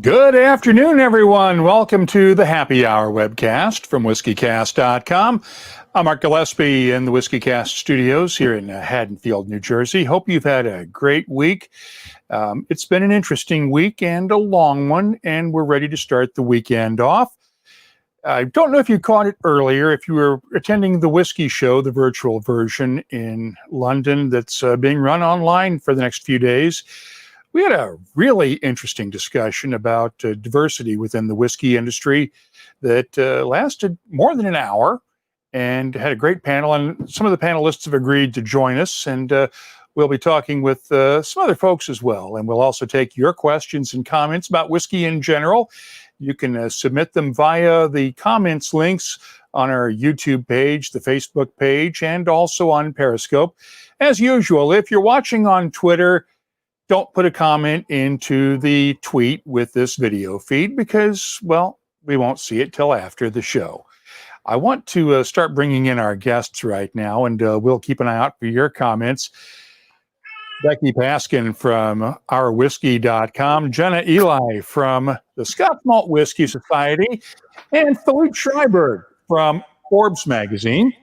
Good afternoon, everyone. Welcome to the Happy Hour webcast from WhiskyCast.com. I'm Mark Gillespie in the WhiskyCast studios here in Haddonfield, New Jersey. Hope you've had a great week. It's been an interesting week and a long one, and we're ready to start the weekend off. I don't know if you caught it earlier, if you were attending the Whisky Show, the virtual version in London that's being run online for the next few days. We had a really interesting discussion about diversity within the whiskey industry that lasted more than an hour and had a great panel. And some of the panelists have agreed to join us, and we'll be talking with some other folks as well. And we'll also take your questions and comments about whiskey in general. You can submit them via the comments links on our YouTube page, the Facebook page, and also on Periscope. As usual, if you're watching on Twitter, don't put a comment into the tweet with this video feed because, well, we won't see it till after the show. I want to start bringing in our guests right now, and we'll keep an eye out for your comments. Becky Paskin from ourwhiskey.com, Jenna Elie from the Scotch Malt Whisky Society, and Felipe Schrieberg from Forbes magazine.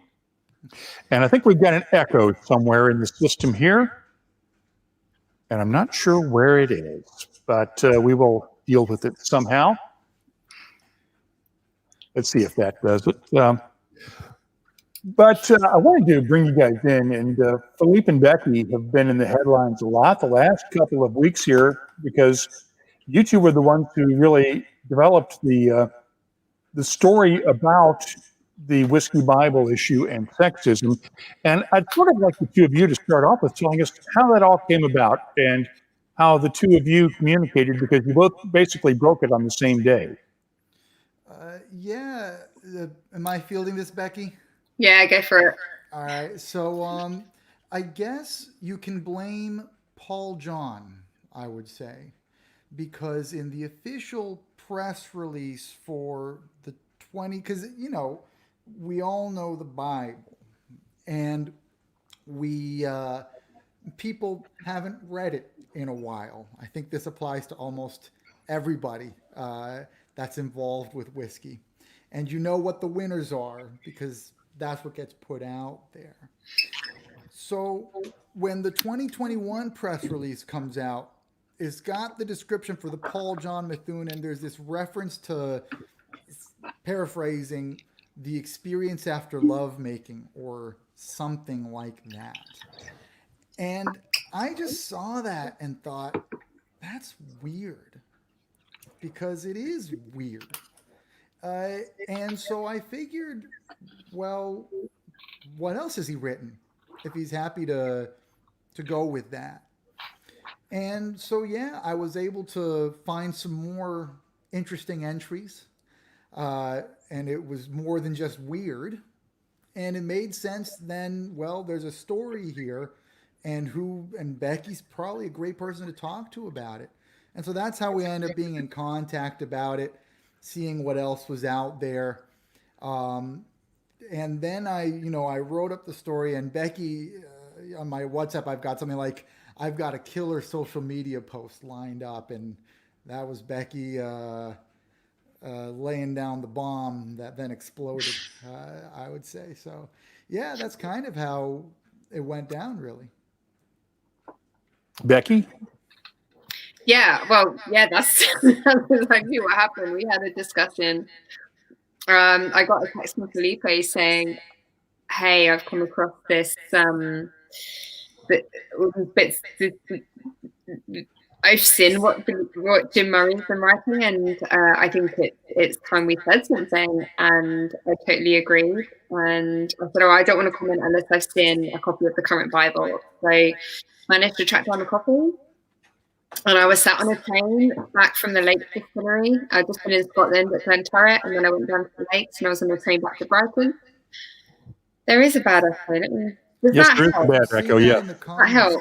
And I think we've got an echo somewhere in the system here. And I'm not sure where it is, but we will deal with it somehow. Let's see if that does it. But I wanted to bring you guys in, and Felipe and Becky have been in the headlines a lot the last couple of weeks here because you two were the ones who really developed the story about the Whiskey Bible issue and sexism. And I'd sort of like the two of you to start off with telling us how that all came about and how the two of you communicated, because you both basically broke it on the same day. Am I fielding this, Becky? Yeah, go for it. All right. So I guess you can blame Paul John, I would say, because in the official press release for the 20, because, we all know the Bible, and people haven't read it in a while. I think this applies to almost everybody that's involved with whiskey. And you know what the winners are because that's what gets put out there. So when the 2021 press release comes out, it's got the description for the Paul John Methuen, and there's this reference to, paraphrasing, the experience after lovemaking or something like that. And I just saw that and thought, that's weird, because it is weird. And so I figured, well, what else has he written if he's happy to go with that? And so, yeah, I was able to find some more interesting entries. And it was more than just weird. And it made sense then, well, there's a story here, and Becky's probably a great person to talk to about it. And so that's how we ended up being in contact about it, seeing what else was out there. And then I wrote up the story, and Becky, on my WhatsApp, I've got something like, I've got a killer social media post lined up, and that was Becky laying down the bomb that then exploded, I would say. So, yeah, that's kind of how it went down, really. Becky? Yeah, well, yeah, that's exactly what happened. We had a discussion. I got a text from Felipe saying, hey, I've come across this I've seen what Jim Murray's been writing, and I think it's time we said something, and I totally agree. And I said, I don't want to comment unless I've seen a copy of the current Bible. So I managed to track down a copy, and I was sat on a train back from the Lakes Distillery. I'd just been in Scotland at Glenturret, and then I went down to the Lakes, and I was on a train back to Brighton. There is a bad echo, don't you? Yes, there is a bad echo, yeah. That help?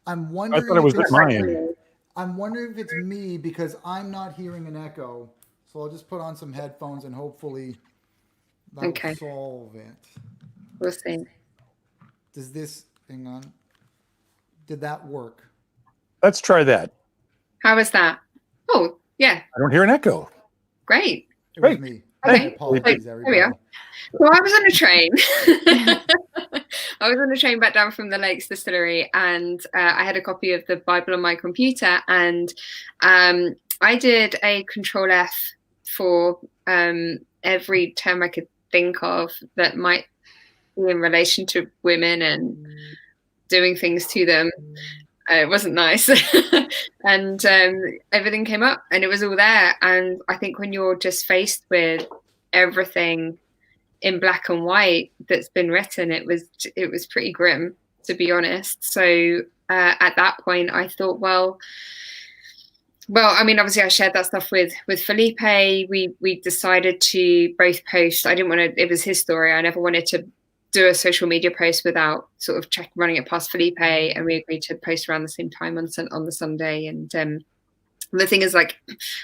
I'm wondering. I thought it was at my end. I'm wondering if it's me because I'm not hearing an echo. So I'll just put on some headphones and hopefully that'll solve it. We'll see. Does this, hang on. Did that work? Let's try that. How was that? Oh, Yeah. I don't hear an echo. Great. It was Great. me. Okay. Apologies, There we everybody. are. So I was on a train. I was on a train back down from the Lakes Distillery, and I had a copy of the Bible on my computer, and I did a Control F for every term I could think of that might be in relation to women and doing things to them. It wasn't nice. And everything came up, and it was all there. And I think when you're just faced with everything in black and white that's been written, it was pretty grim, to be honest. So at that point I thought, well, I mean, obviously I shared that stuff with Felipe. We decided to both post. I didn't want to, it was his story. I never wanted to do a social media post without sort of running it past Felipe, and we agreed to post around the same time on the Sunday. And the thing is, like,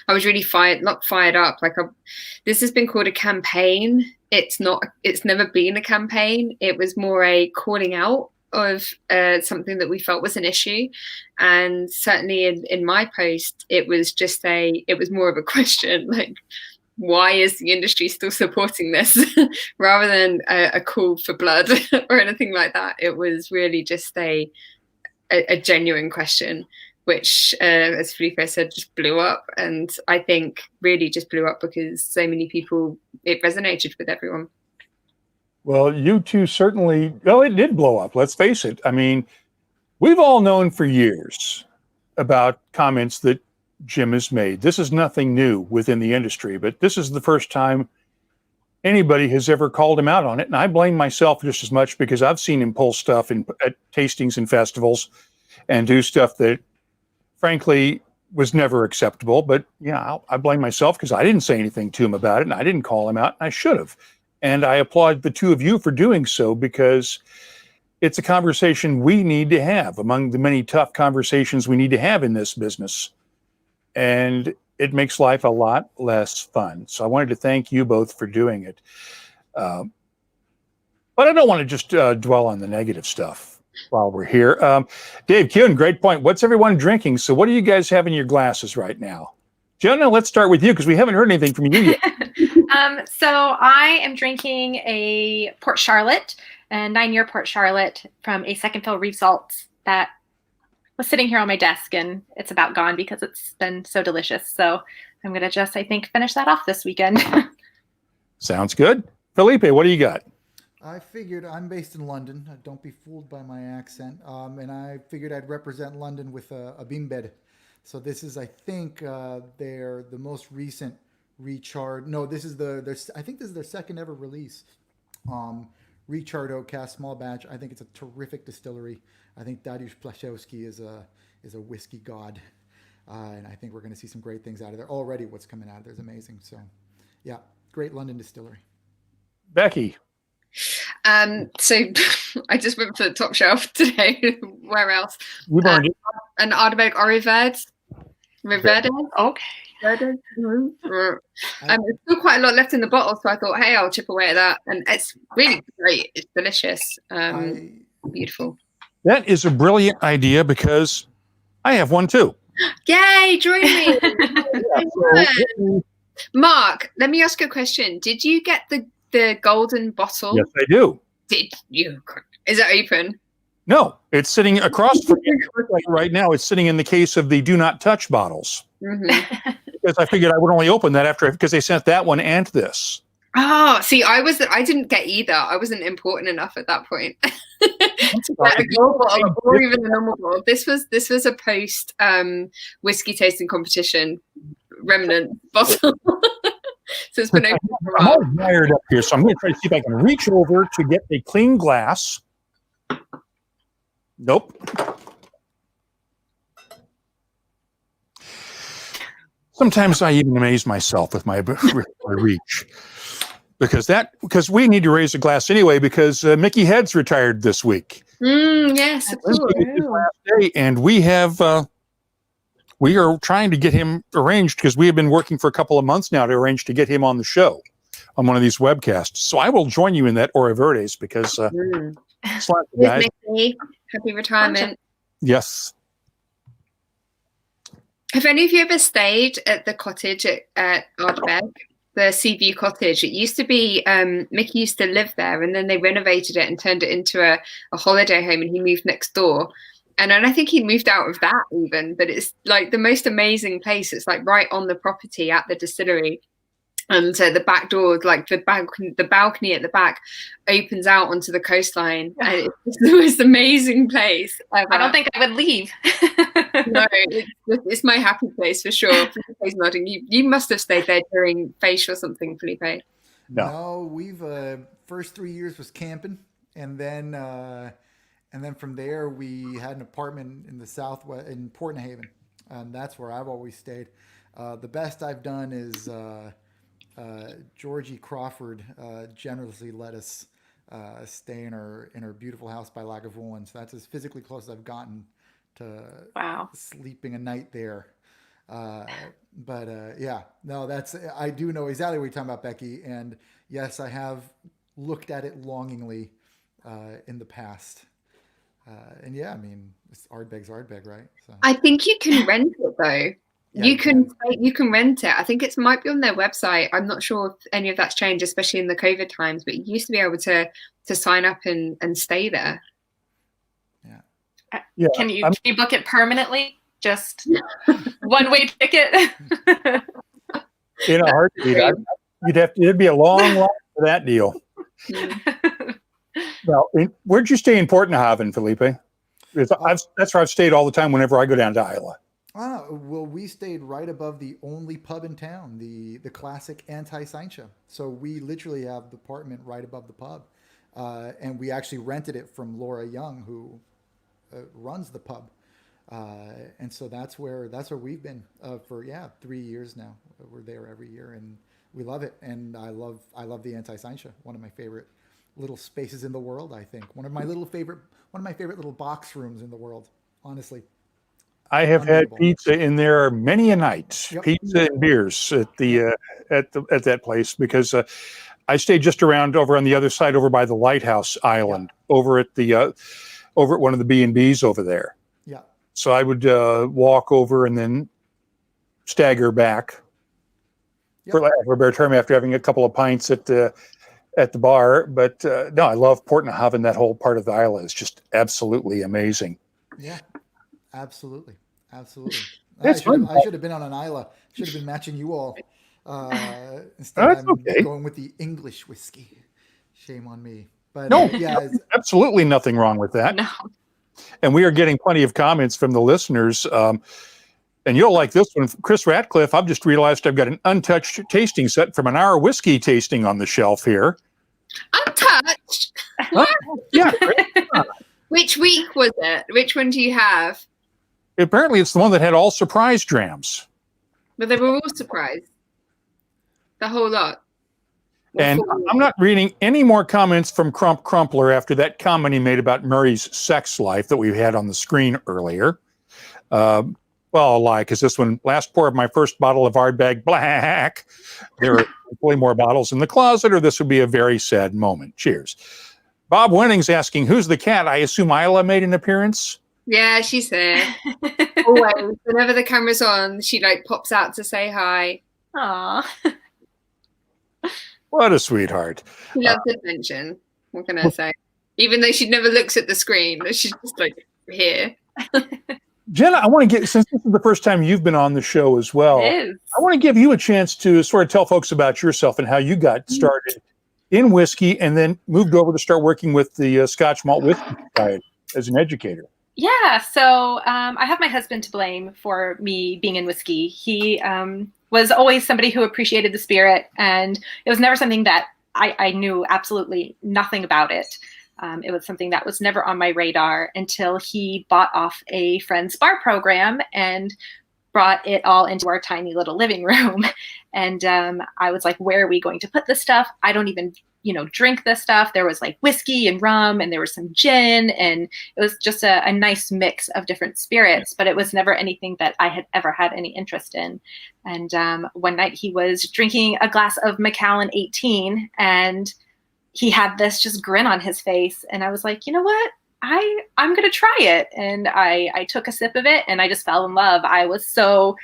I was really not fired up. Like, this has been called a campaign. It's never been a campaign. It was more a calling out of something that we felt was an issue. And certainly in my post, it was more of a question, like, why is the industry still supporting this, rather than a call for blood or anything like that. It was really just a genuine question, which, as Felipe said, just blew up. And I think really just blew up because so many people, it resonated with everyone. Well, you two certainly, well, it did blow up. Let's face it. I mean, we've all known for years about comments that Jim has made. This is nothing new within the industry, but this is the first time anybody has ever called him out on it. And I blame myself just as much, because I've seen him pull stuff at tastings and festivals and do stuff that frankly was never acceptable. But yeah, I blame myself because I didn't say anything to him about it, and I didn't call him out, and I should have. And I applaud the two of you for doing so, because it's a conversation we need to have among the many tough conversations we need to have in this business. And it makes life a lot less fun. So I wanted to thank you both for doing it. But I don't want to just dwell on the negative stuff while we're here. Dave Kuhn, great point. What's everyone drinking? So what do you guys have in your glasses right now? Jenna, let's start with you, because we haven't heard anything from you yet. So I am drinking a Port Charlotte, a 9-year Port Charlotte from a second fill result that was sitting here on my desk, and it's about gone because it's been so delicious. So I'm going to just, I think, finish that off this weekend. Sounds good. Felipe, what do you got? I figured, I'm based in London. Don't be fooled by my accent. And I figured I'd represent London with a Bimbed. So this is, I think, the most recent recharred. No, this is I think this is their second ever release. Recharred oak cask small batch. I think it's a terrific distillery. I think Dariusz Plaszewski is a whiskey god, and I think we're going to see some great things out of there. Already, what's coming out of there is amazing. So, yeah, great London distillery. Becky. So I just went for the top shelf today. Where else? We've already An Ardbeg Oriverde. Okay. There's still quite a lot left in the bottle, so I thought, hey, I'll chip away at that. And it's really great. It's delicious. Beautiful. That is a brilliant idea, because I have one too. Yay, join me. Mark, let me ask you a question. Did you get the golden bottle? Yes, I do. Did you? Is it open? No, it's sitting across from me right now. It's sitting in the case of the do not touch bottles. Mm-hmm. Because I figured I would only open that because they sent that one and this. Oh, see, I didn't get either. I wasn't important enough at that point. Like a gold bottle, or even a normal bottle. This was a post whiskey tasting competition remnant bottle. So it's been open for a I'm while. all wired up here, so I'm going to try to see if I can reach over to get a clean glass. Nope. Sometimes I even amaze myself with my reach. Because we need to raise a glass anyway, because Mickey Head's retired this week. Yes, of course. His last day, and we are trying to get him arranged, because we have been working for a couple of months now to arrange to get him on the show on one of these webcasts. So I will join you in that Oriverdes, because guys. Mickey, happy retirement. Yes. Have any of you ever stayed at the cottage at Ardbeg, the Seaview Cottage? It used to be, Mickey used to live there, and then they renovated it and turned it into a holiday home, and he moved next door. And I think he moved out of that even, but it's like the most amazing place. It's like right on the property at the distillery. And so the back door, like the balcony at the back opens out onto the coastline. And it's the most amazing place ever. I don't think I would leave. No, it's my happy place for sure. Felipe's nodding. You must have stayed there during Face or something, Felipe. No, we've first 3 years was camping, and then from there we had an apartment in the southwest in Port Haven, and that's where I've always stayed. The best I've done is Georgie Crawford generously let us stay in her beautiful house by Lagavulin. So that's as physically close as I've gotten to sleeping a night there. Yeah, no, I do know exactly what you're talking about, Becky. And yes, I have looked at it longingly in the past. And yeah, I mean, Ardbeg's Ardbeg, right? So. I think you can rent it though. Yeah, you can rent it. I think it might be on their website. I'm not sure if any of that's changed, especially in the COVID times, but you used to be able to sign up and stay there. Yeah. Can you book it permanently? Just one-way ticket? In a heartbeat. It'd be a long line for that deal. Well, where'd you stay in Port Haven, Felipe? That's where I've stayed all the time whenever I go down to Isla. Well, we stayed right above the only pub in town, the classic Antiship. So we literally have the apartment right above the pub. And we actually rented it from Laura Young, who runs the pub. And so that's where we've been for 3 years now. We're there every year, and we love it. And I love the Antiship, one of my favorite little spaces in the world. I think one of my favorite little box rooms in the world. Honestly, I have had pizza in there many a night. Yep. Pizza and beers at that place, because I stayed just over on the other side, over by the Lighthouse Island, over at one of the B&Bs over there. Yeah. So I would walk over and then stagger back, for lack of a better term, after having a couple of pints at the bar. But no, I love Port Haven. That whole part of the island is just absolutely amazing. Yeah, absolutely. I should have been on an Isla. Should have been matching you all. Instead, I'm going with the English whiskey. Shame on me. But no, absolutely nothing wrong with that. No. And we are getting plenty of comments from the listeners. And you'll like this one. Chris Ratcliffe, I've just realized I've got an untouched tasting set from an hour whiskey tasting on the shelf here. Untouched? Yeah. Which week was it? Which one do you have? Apparently, it's the one that had all surprise drams. But they were all surprised. The whole lot. And I'm not reading any more comments from Crump Crumpler after that comment he made about Murray's sex life that we had on the screen earlier. Well, I'll lie, because this one, last pour of my first bottle of Ardbeg Black. There are hopefully more bottles in the closet, or this would be a very sad moment. Cheers. Bob Winning's asking, who's the cat? I assume Isla made an appearance? Yeah, she's there. Always. Whenever the camera's on, she pops out to say hi. Aww. What a sweetheart. She loves attention. What can I say? Even though she never looks at the screen, she's just here. Jenna, I want to since this is the first time you've been on the show as well, I want to give you a chance to sort of tell folks about yourself and how you got started in whiskey and then moved over to start working with the Scotch Malt Whisky Society as an educator. Yeah, so I have my husband to blame for me being in whiskey. He was always somebody who appreciated the spirit, and it was never something that I knew absolutely nothing about it. It was something that was never on my radar until he bought off a friend's bar program and brought it all into our tiny little living room. And I was like, where are we going to put this stuff? I don't even drink this stuff. There was whiskey and rum, and there was some gin, and it was just a nice mix of different spirits, but it was never anything that I had ever had any interest in. And one night he was drinking a glass of Macallan 18, and he had this just grin on his face. And I was like, you know what? I'm going to try it. And I took a sip of it and I just fell in love. I was so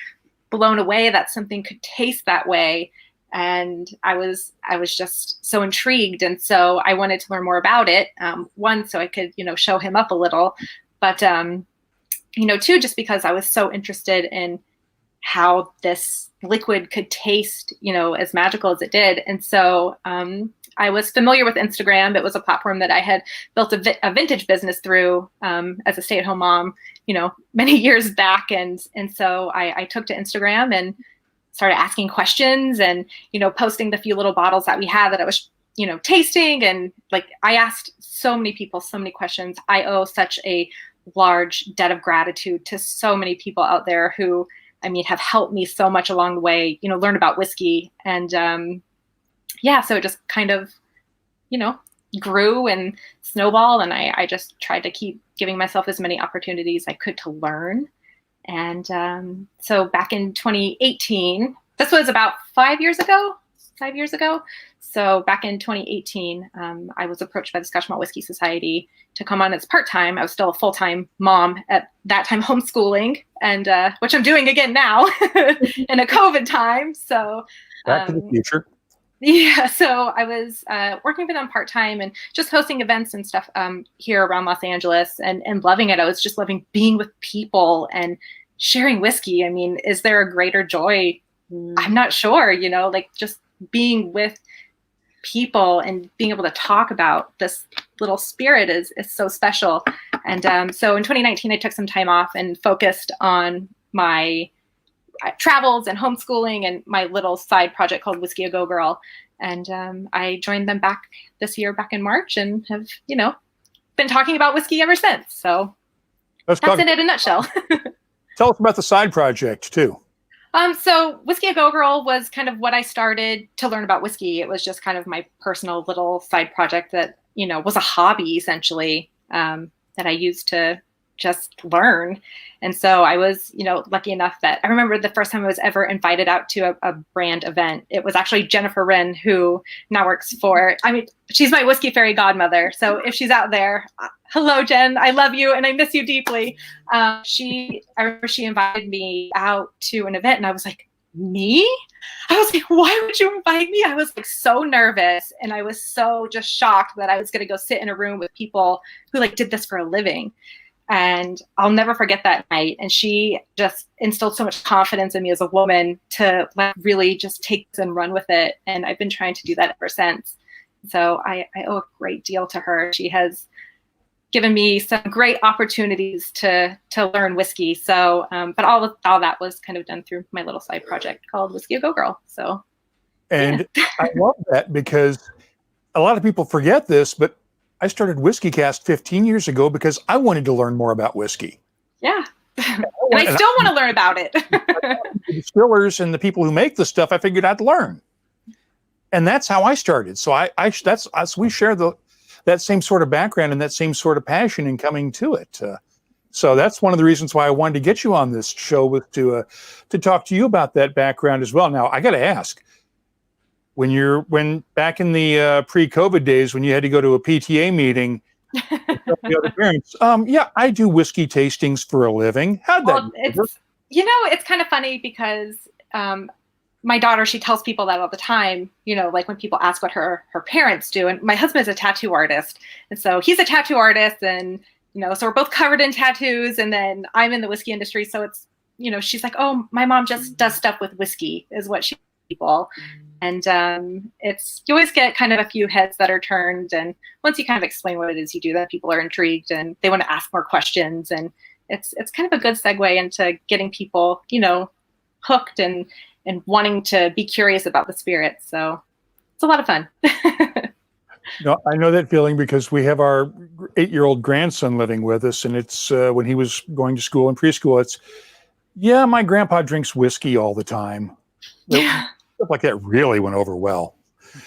blown away that something could taste that way. And I was just so intrigued. And so I wanted to learn more about it. One, so I could, show him up a little, but, two, just because I was so interested in how this liquid could taste, as magical as it did. And so I was familiar with Instagram. It was a platform that I had built a vintage business through as a stay-at-home mom, many years back. And so I took to Instagram and started asking questions and, posting the few little bottles that we had that I was, tasting. And like, I asked so many people so many questions. I owe such a large debt of gratitude to so many people out there who, have helped me so much along the way, learn about whiskey. And so it just kind of, grew and snowballed. And I just tried to keep giving myself as many opportunities I could to learn. And so back in 2018, this was about 5 years ago. So back in 2018, I was approached by the Scotch Malt Whisky Society to come on as part-time. I was still a full-time mom at that time, homeschooling, and which I'm doing again now in a COVID time. So back to the future. Yeah, so I was working for them part-time and just hosting events and stuff here around Los Angeles and loving it. I was just loving being with people and sharing whiskey. Is there a greater joy? I'm not sure, just being with people and being able to talk about this little spirit is so special. And so in 2019, I took some time off and focused on my travels and homeschooling and my little side project called Whiskey A Go Girl. And I joined them back this year, back in March, and have, been talking about whiskey ever since. So that's it in a nutshell. Tell us about the side project too. So Whiskey A Go Girl was kind of what I started to learn about whiskey. It was just kind of my personal little side project that, was a hobby essentially, that I used to just learn. And so I was, lucky enough that I remember the first time I was ever invited out to a brand event. It was actually Jennifer Wren, who now works for, she's my whiskey fairy godmother. So if she's out there, hello, Jen, I love you and I miss you deeply. I remember she invited me out to an event and I was like, me? I was like, why would you invite me? I was like so nervous and I was so just shocked that I was going to go sit in a room with people who did this for a living. And I'll never forget that night. And she just instilled so much confidence in me as a woman to really just take this and run with it. And I've been trying to do that ever since. So I owe a great deal to her. She has given me some great opportunities to learn whiskey. So, but all that was kind of done through my little side project called Whiskey A Go Girl. So, and yeah. I love that because a lot of people forget this, but I started WhiskyCast 15 years ago because I wanted to learn more about whiskey. Yeah. And I still want to learn about it. The distillers and the people who make the stuff, I figured I'd learn. And that's how I started. So we share that same sort of background and that same sort of passion in coming to it. So that's one of the reasons why I wanted to get you on this show to talk to you about that background as well. Now, I got to ask, when back in the pre-COVID days, when you had to go to a PTA meeting, the other parents, I do whiskey tastings for a living. How'd that work? It's kind of funny because my daughter, she tells people that all the time, when people ask what her parents do. And my husband's a tattoo artist. And so he's a tattoo artist and, so we're both covered in tattoos. And then I'm in the whiskey industry. So it's, she's like, oh, my mom just does stuff with whiskey is what she people. And you always get kind of a few heads that are turned. And once you kind of explain what it is you do, then people are intrigued and they want to ask more questions. And it's kind of a good segue into getting people, hooked and wanting to be curious about the spirit. So it's a lot of fun. No, I know that feeling because we have our 8-year-old grandson living with us. And it's when he was going to school and preschool, my grandpa drinks whiskey all the time. Yeah. Stuff like that really went over well.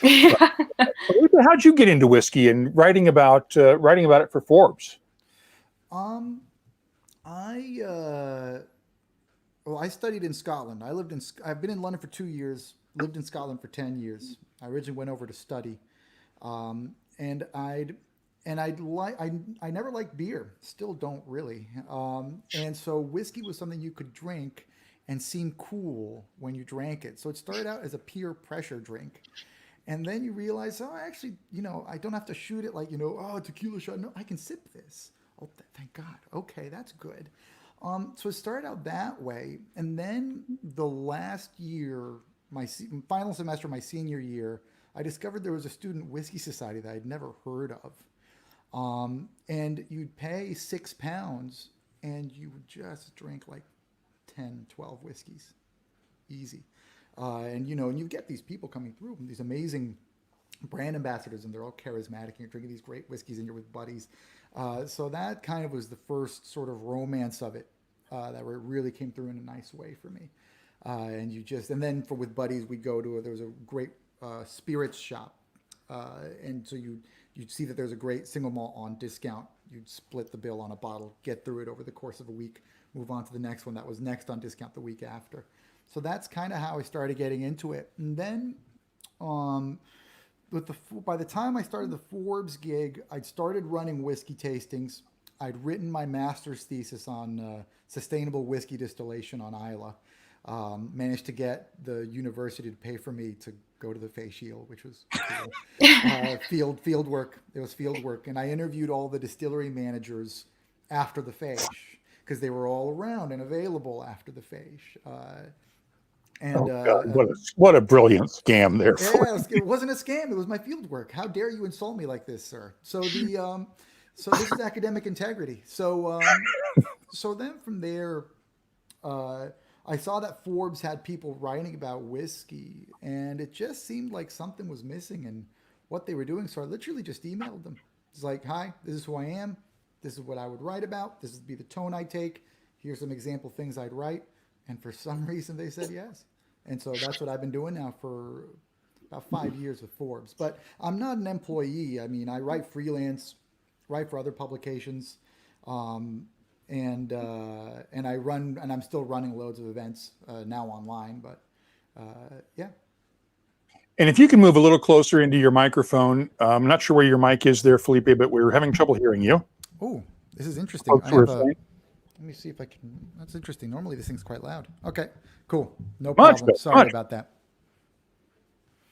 How'd you get into whiskey and writing about it for Forbes? I studied in Scotland. I've been in London for 2 years, lived in Scotland for 10 years. I originally went over to study. And I'd and I never liked beer, still don't really. And so whiskey was something you could drink and seem cool when you drank it. So it started out as a peer pressure drink. And then you realize, oh, actually, I don't have to shoot it like, oh, tequila shot. No, I can sip this. Oh, thank God. Okay, that's good. So it started out that way. And then the last year, my final semester, my senior year, I discovered there was a student whiskey society that I'd never heard of. And you'd pay £6 and you would just drink like 10, 12 whiskeys. Easy. And you get these people coming through, these amazing brand ambassadors, and they're all charismatic, and you're drinking these great whiskeys and you're with buddies. So that kind of was the first sort of romance of it, that where it really came through in a nice way for me. And then with buddies, there was a great spirits shop. And so you'd see that there's a great single malt on discount. You'd split the bill on a bottle, get through it over the course of a week, move on to the next one that was next on discount the week after. So that's kind of how I started getting into it. And then by the time I started the Forbes gig, I'd started running whiskey tastings. I'd written my master's thesis on sustainable whiskey distillation on Islay. Managed to get the university to pay for me to go to the face shield, which was cool. Field work. It was field work. And I interviewed all the distillery managers after the face because they were all around and available after the face. What a brilliant scam there. It wasn't a scam. It was my field work. How dare you insult me like this, sir? So so this is academic integrity. So then from there, I saw that Forbes had people writing about whiskey, and it just seemed like something was missing in what they were doing. So I literally just emailed them. It's like, hi, this is who I am. This is what I would write about. This would be the tone I take. Here's some example things I'd write. And for some reason, they said yes. And so that's what I've been doing now for about 5 years with Forbes. But I'm not an employee. I mean, I write freelance, write for other publications, and I run, and I'm still running loads of events now online. But yeah. And if you can move a little closer into your microphone, I'm not sure where your mic is there, Felipe, but we're having trouble hearing you. Oh, this is interesting. Let me see if I can. That's interesting. Normally this thing's quite loud. Okay, cool. No problem. Sorry about that.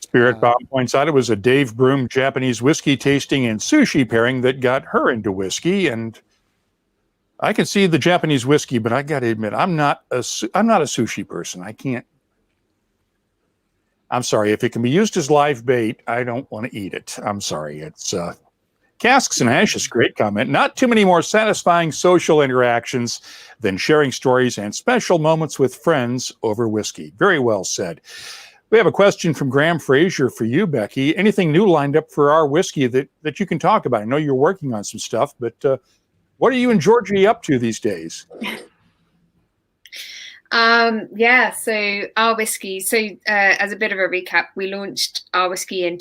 Spirit Bomb points out it was a Dave Broom Japanese whiskey tasting and sushi pairing that got her into whiskey. And I can see the Japanese whiskey, but I got to admit, I'm not a sushi person. I can't. I'm sorry. If it can be used as live bait, I don't want to eat it. I'm sorry. It's Casks and Ashes, great comment. Not too many more satisfying social interactions than sharing stories and special moments with friends over whiskey. Very well said. We have a question from Graham Fraser for you, Becky. Anything new lined up for our whiskey that you can talk about? I know you're working on some stuff, but what are you and Georgie up to these days? So our whiskey. So as a bit of a recap, we launched our whiskey in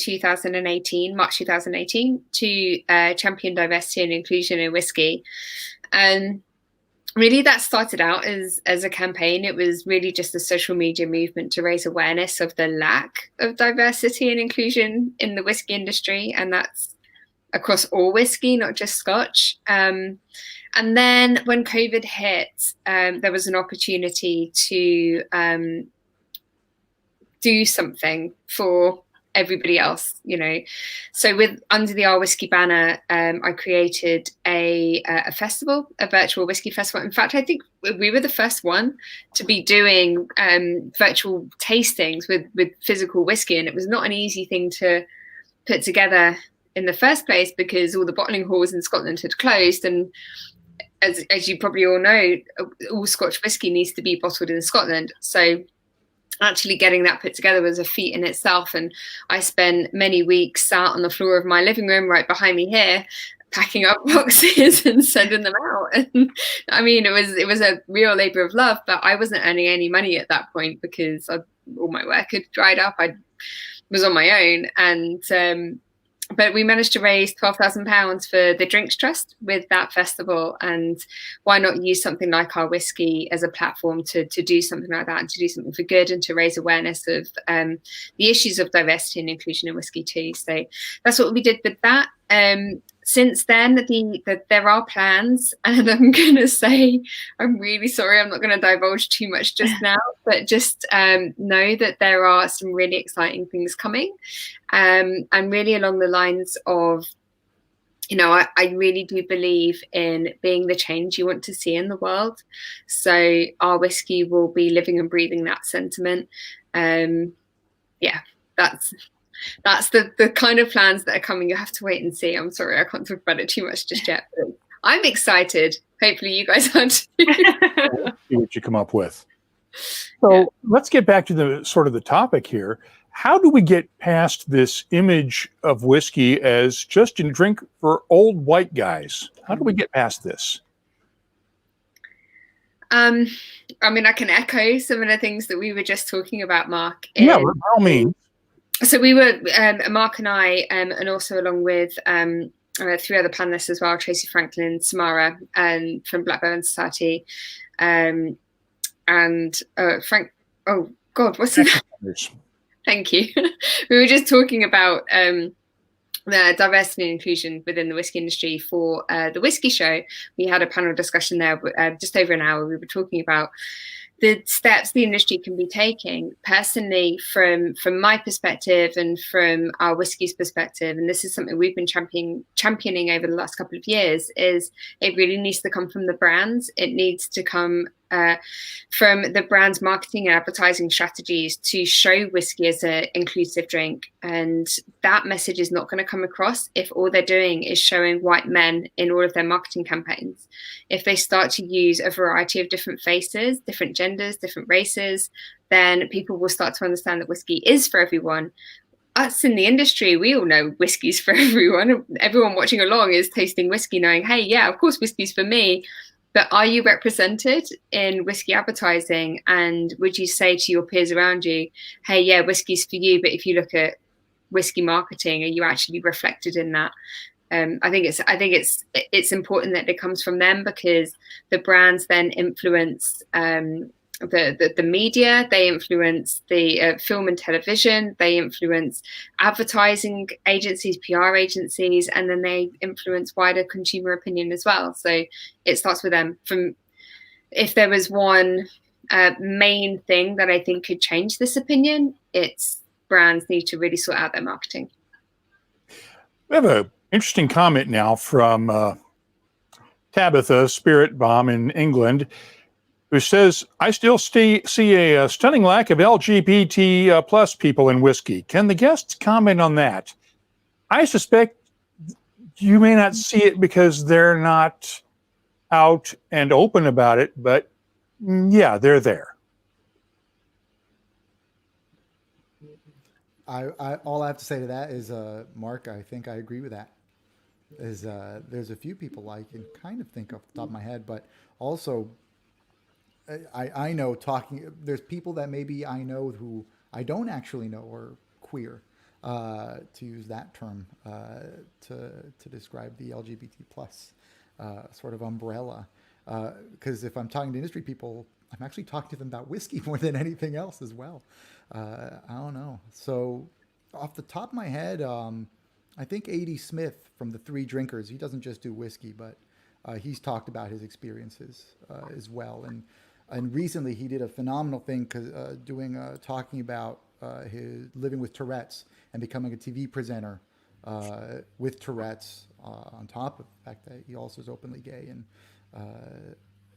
March 2018, to champion diversity and inclusion in whiskey. And really that started out as a campaign. It was really just a social media movement to raise awareness of the lack of diversity and inclusion in the whiskey industry. And that's across all whiskey, not just Scotch. And then when COVID hit, there was an opportunity to do something for everybody else, So under the Our Whiskey banner, I created a festival, a virtual whiskey festival. In fact, I think we were the first one to be doing virtual tastings with physical whiskey, and it was not an easy thing to put together in the first place because all the bottling halls in Scotland had closed, and as you probably all know, all Scotch whiskey needs to be bottled in Scotland. So actually getting that put together was a feat in itself. And I spent many weeks sat on the floor of my living room right behind me here, packing up boxes and sending them out. And I mean, it was a real labor of love, but I wasn't earning any money at that point because all my work had dried up. I was on my own. And but we managed to raise £12,000 for the Drinks Trust with that festival. And why not use something like our whiskey as a platform to do something like that and to do something for good and to raise awareness of the issues of diversity and inclusion in whiskey too. So that's what we did with that. since then, there are plans, and I'm going to say, I'm really sorry, I'm not going to divulge too much just now, but just know that there are some really exciting things coming, and really along the lines of, I really do believe in being the change you want to see in the world. So our whiskey will be living and breathing that sentiment. That's the kind of plans that are coming. You have to wait and see. I'm sorry, I can't talk about it too much just yet. But I'm excited. Hopefully you guys are too. See what you come up with. So let's get back to the topic here. How do we get past this image of whiskey as just a drink for old white guys? How do we get past this? I can echo some of the things that we were just talking about, Mark. Yeah, by all means. So we were, Mark and I, and also along with 3 other panelists as well, Tracy Franklin, Samara, from Black Bourbon Society, and Frank. Oh God, what's his name? Thank you. We were just talking about the diversity and inclusion within the whiskey industry for the Whisky Show. We had a panel discussion there, just over an hour. We were talking about the steps the industry can be taking. Personally, from my perspective and from our whiskey's perspective, and this is something we've been championing over the last couple of years, is it really needs to come from the brands. It needs to come from the brand's marketing and advertising strategies to show whiskey as an inclusive drink. And that message is not going to come across if all they're doing is showing white men in all of their marketing campaigns. If they start to use a variety of different faces, different genders, different races, then people will start to understand that whiskey is for everyone. Us in the industry, we all know whiskey's for everyone. Everyone watching along is tasting whiskey knowing, hey, yeah, of course whiskey's for me. But are you represented in whiskey advertising? And would you say to your peers around you, hey, yeah, whiskey's for you, but if you look at whiskey marketing, are you actually reflected in that? I think it's important that it comes from them, because the brands then influence the media, they influence the film and television, they influence advertising agencies, PR agencies, and then they influence wider consumer opinion as well. So it starts with them. If there was one main thing that I think could change this opinion, it's brands need to really sort out their marketing. We have an interesting comment now from Tabitha Spirit Bomb in England, who says, I still see a stunning lack of LGBT plus people in whiskey. Can the guests comment on that? I suspect you may not see it because they're not out and open about it, but yeah, they're there. All I have to say to that is, Mark, I think I agree with that. There's a few people I can kind of think off the top of my head, but also I know there's people that maybe I know who I don't actually know are queer, to use that term to describe the LGBT plus sort of umbrella. Because if I'm talking to industry people, I'm actually talking to them about whiskey more than anything else as well. I don't know. So off the top of my head, I think A.D. Smith from the Three Drinkers, he doesn't just do whiskey, but he's talked about his experiences as well. And recently he did a phenomenal thing talking about his living with Tourette's and becoming a TV presenter with Tourette's, on top of the fact that he also is openly gay.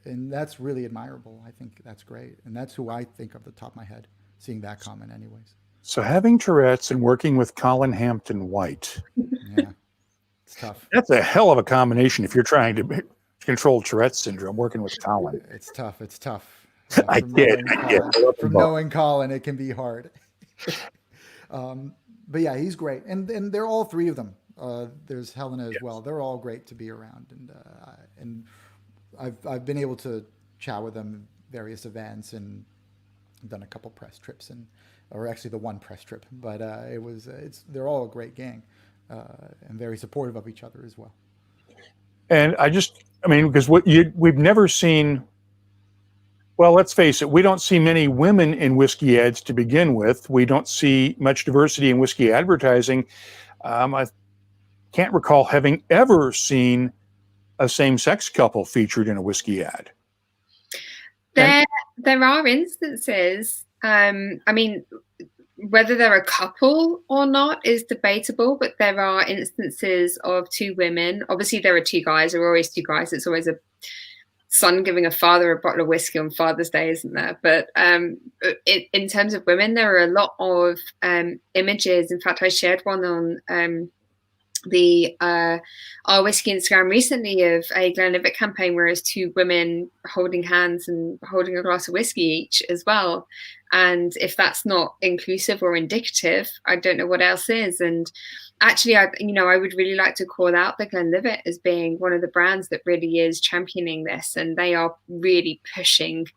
And that's really admirable. I think that's great. And that's who I think of the top of my head, seeing that comment anyways. So having Tourette's and working with Colin Hampton White. Yeah, it's tough. That's a hell of a combination if you're trying to control Tourette's syndrome, working with Colin. It's tough. I get. From knowing Colin, it can be hard. But yeah, he's great. And they're all three of them. There's Helena as well. They're all great to be around. And I've been able to chat with them at various events and done a couple press trips, or actually the one press trip. But they're all a great gang and very supportive of each other as well. And because we've never seen. Well, let's face it, we don't see many women in whiskey ads to begin with. We don't see much diversity in whiskey advertising. can't recall having ever seen a same-sex couple featured in a whiskey ad. There are instances. I mean, whether they're a couple or not is debatable, but there are instances of two women. Obviously, there are two guys. There are always two guys. It's always a son giving a father a bottle of whiskey on Father's Day, isn't there? But in terms of women, there are a lot of images. In fact, I shared one on our whiskey Instagram recently of a Glenlivet campaign where it's two women holding hands and holding a glass of whiskey each as well. And if that's not inclusive or indicative, I don't know what else is. And actually, I would really like to call out the Glenlivet as being one of the brands that really is championing this, and they are really pushing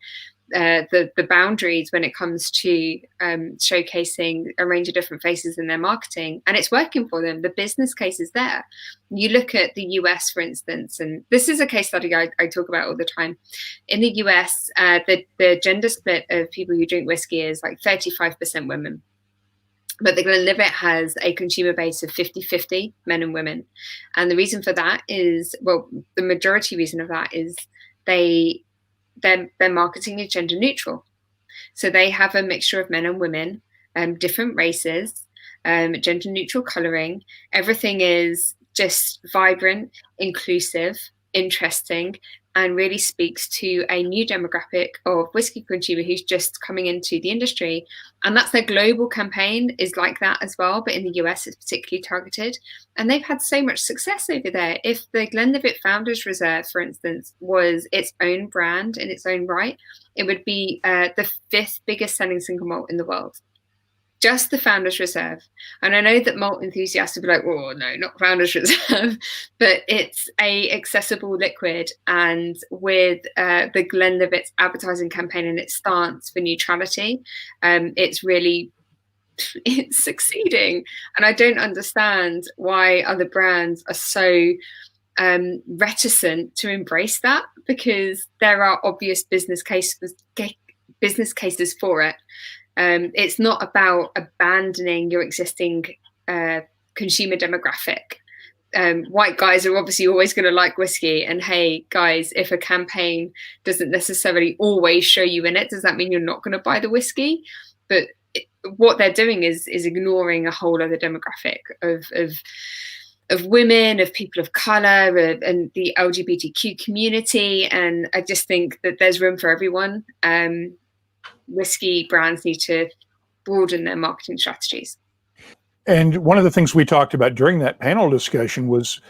the boundaries when it comes to showcasing a range of different faces in their marketing, and it's working for them. The business case is there. You look at the US, for instance, and this is a case study I talk about all the time. In the US, the gender split of people who drink whiskey is like 35% women. But the Glenlivet has a consumer base of 50-50 men and women. And the reason for that is, well, the majority reason of that is their marketing is gender neutral. So they have a mixture of men and women, different races, gender neutral coloring. Everything is just vibrant, inclusive, interesting, and really speaks to a new demographic of whiskey consumer who's just coming into the industry. And that's their global campaign is like that as well. But in the US, it's particularly targeted. And they've had so much success over there. If the Glenlivet Founders Reserve, for instance, was its own brand in its own right, it would be the 5th biggest selling single malt in the world. Just the Founders Reserve. And I know that malt enthusiasts will be like, oh, no, not Founders Reserve. But it's a accessible liquid. And with the Glenlivet's advertising campaign and its stance for neutrality, it's succeeding. And I don't understand why other brands are so reticent to embrace that, because there are obvious business cases for it. It's not about abandoning your existing consumer demographic. White guys are obviously always going to like whiskey. And hey, guys, if a campaign doesn't necessarily always show you in it, does that mean you're not going to buy the whiskey? But what they're doing is ignoring a whole other demographic of women, of people of color, and the LGBTQ community. And I just think that there's room for everyone. Whiskey brands need to broaden their marketing strategies. And one of the things we talked about during that panel discussion was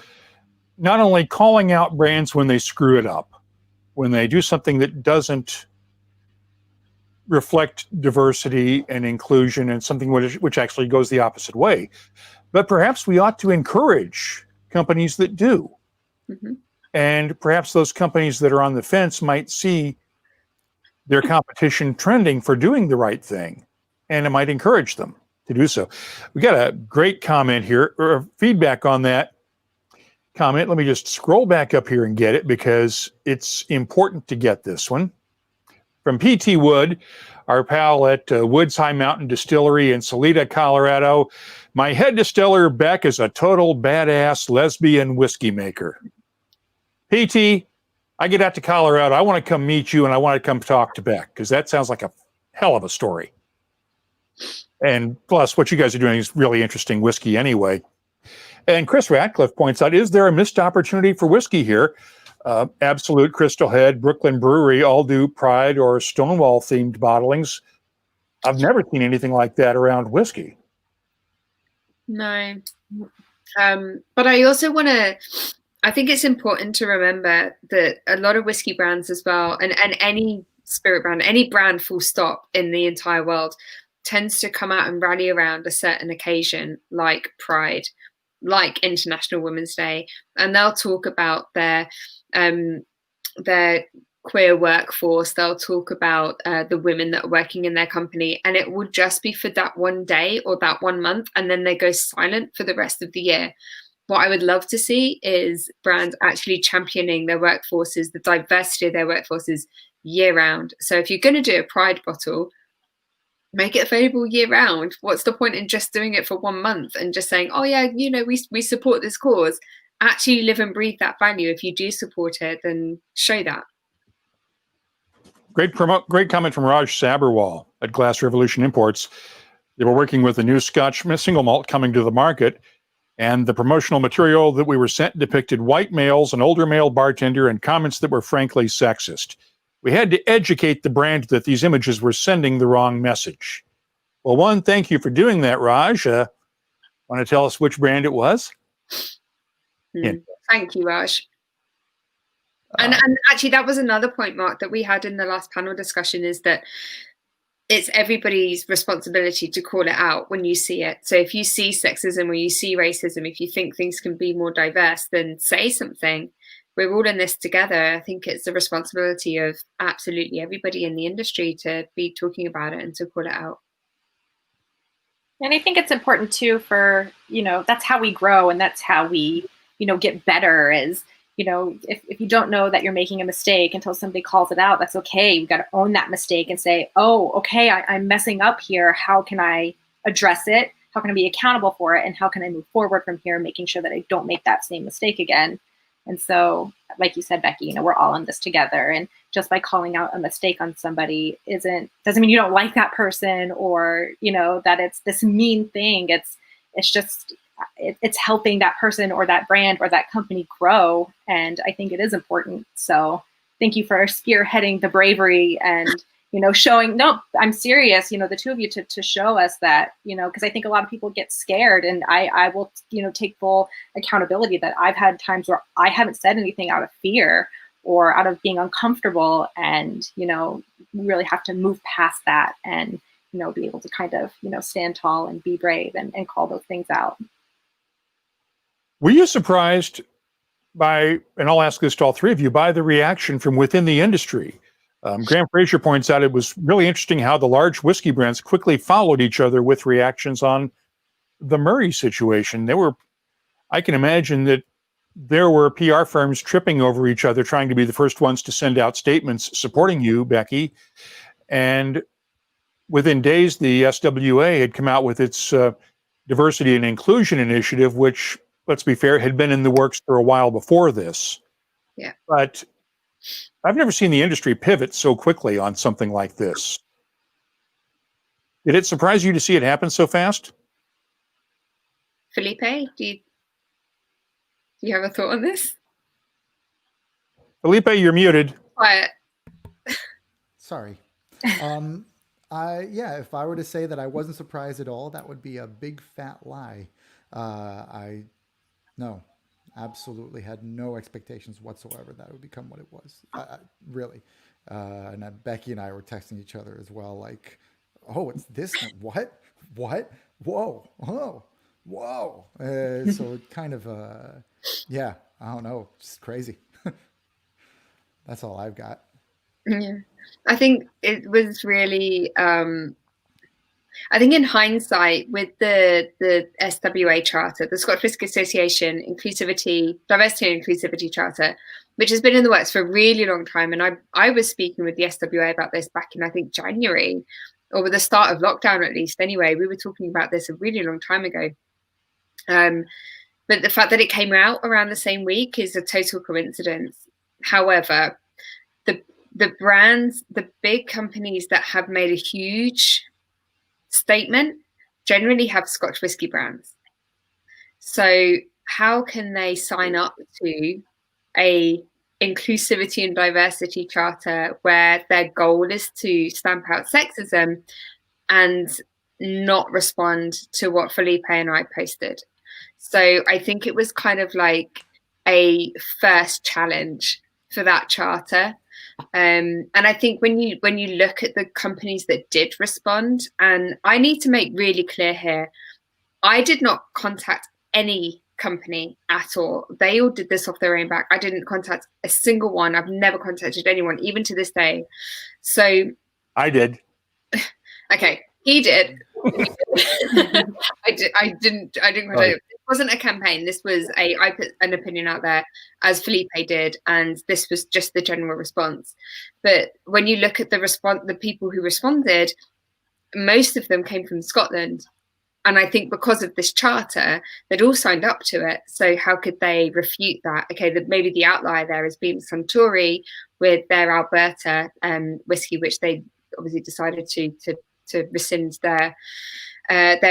not only calling out brands when they screw it up, when they do something that doesn't reflect diversity and inclusion and something which actually goes the opposite way, but perhaps we ought to encourage companies that do. Mm-hmm. And perhaps those companies that are on the fence might see their competition trending for doing the right thing, and it might encourage them to do so. We got a great comment here, or feedback on that comment. Let me just scroll back up here and get it, because it's important to get this one. From P.T. Wood, our pal at Woods High Mountain Distillery in Salida, Colorado. My head distiller, Beck, is a total badass lesbian whiskey maker. P.T., I get out to Colorado, I want to come meet you, and I want to come talk to Beck, because that sounds like a hell of a story. And plus, what you guys are doing is really interesting whiskey anyway. And Chris Ratcliffe points out, is there a missed opportunity for whiskey here? Absolute, Crystal Head, Brooklyn Brewery all do Pride or Stonewall-themed bottlings. I've never seen anything like that around whiskey. No. But I also want to... I think it's important to remember that a lot of whiskey brands as well, and any spirit brand, any brand full stop in the entire world, tends to come out and rally around a certain occasion like Pride, like International Women's Day, and they'll talk about their queer workforce, they'll talk about the women that are working in their company, and it will just be for that one day or that 1 month, and then they go silent for the rest of the year. What I would love to see is brands actually championing their workforces, the diversity of their workforces year round. So if you're going to do a Pride bottle, make it available year round. What's the point in just doing it for 1 month and just saying, oh yeah, we support this cause? Actually live and breathe that value. If you do support it, then show that. Great comment from Raj Saberwal at Glass Revolution Imports. They were working with a new Scotch single malt coming to the market, and the promotional material that we were sent depicted white males, an older male bartender, and comments that were frankly sexist. We had to educate the brand that these images were sending the wrong message. Well, one, thank you for doing that, Raj. Want to tell us which brand it was? Thank you, Raj. And actually, that was another point, Mark, that we had in the last panel discussion, is that it's everybody's responsibility to call it out when you see it. So if you see sexism or you see racism, if you think things can be more diverse, then say something. We're all in this together. I think it's the responsibility of absolutely everybody in the industry to be talking about it and to call it out. And I think it's important too for, that's how we grow, and that's how we, get better, is, if you don't know that you're making a mistake until somebody calls it out, that's okay. You got to own that mistake and say, oh, okay, I'm messing up here. How can I address it? How can I be accountable for it? And how can I move forward from here, making sure that I don't make that same mistake again? And so, like you said, Becky, we're all in this together. And just by calling out a mistake on somebody doesn't mean you don't like that person, or, that it's this mean thing. It's just, it's helping that person or that brand or that company grow. And I think it is important. So thank you for spearheading the bravery and, showing, no, I'm serious, the two of you to show us that, because I think a lot of people get scared, and I will, take full accountability that I've had times where I haven't said anything out of fear or out of being uncomfortable. And, we really have to move past that and, be able to kind of, stand tall and be brave and call those things out. Were you surprised by, and I'll ask this to all three of you, by the reaction from within the industry? Graham Fraser points out it was really interesting how the large whiskey brands quickly followed each other with reactions on the Murray situation. I can imagine that there were PR firms tripping over each other, trying to be the first ones to send out statements supporting you, Becky. And within days, the SWA had come out with its diversity and inclusion initiative, which, let's be fair, had been in the works for a while before this. Yeah. But I've never seen the industry pivot so quickly on something like this. Did it surprise you to see it happen so fast? Felipe, do you have a thought on this? Felipe, you're muted. Quiet. Sorry. If I were to say that I wasn't surprised at all, that would be a big fat lie. No, absolutely had no expectations whatsoever that it would become what it was. Really. And Becky and I were texting each other as well, like, oh, it's this. What? Whoa. Oh, whoa. So it kind of, I don't know. Just crazy. That's all I've got. Yeah. I think it was really, I think in hindsight, with the SWA Charter, the Scotch Whisky Association Diversity and Inclusivity Charter, which has been in the works for a really long time. And I was speaking with the SWA about this back in, I think, January, or with the start of lockdown, at least. Anyway, we were talking about this a really long time ago. But the fact that it came out around the same week is a total coincidence. However, the brands, the big companies that have made a huge statement generally have Scotch whisky brands. So how can they sign up to a inclusivity and diversity charter where their goal is to stamp out sexism and not respond to what Felipe and I posted? So I think it was kind of like a first challenge for that charter. And I think when you look at the companies that did respond, and I need to make really clear here, I did not contact any company at all. They all did this off their own back. I didn't contact a single one. I've never contacted anyone, even to this day. So I did. Okay, he did. I didn't contact. It wasn't a campaign. This was I put an opinion out there, as Felipe did, and this was just the general response. But when you look at the people who responded, most of them came from Scotland. And I think because of this charter, they'd all signed up to it. So how could they refute that? Okay, maybe the outlier there has been Suntory with their Alberta whiskey, which they obviously decided to rescind their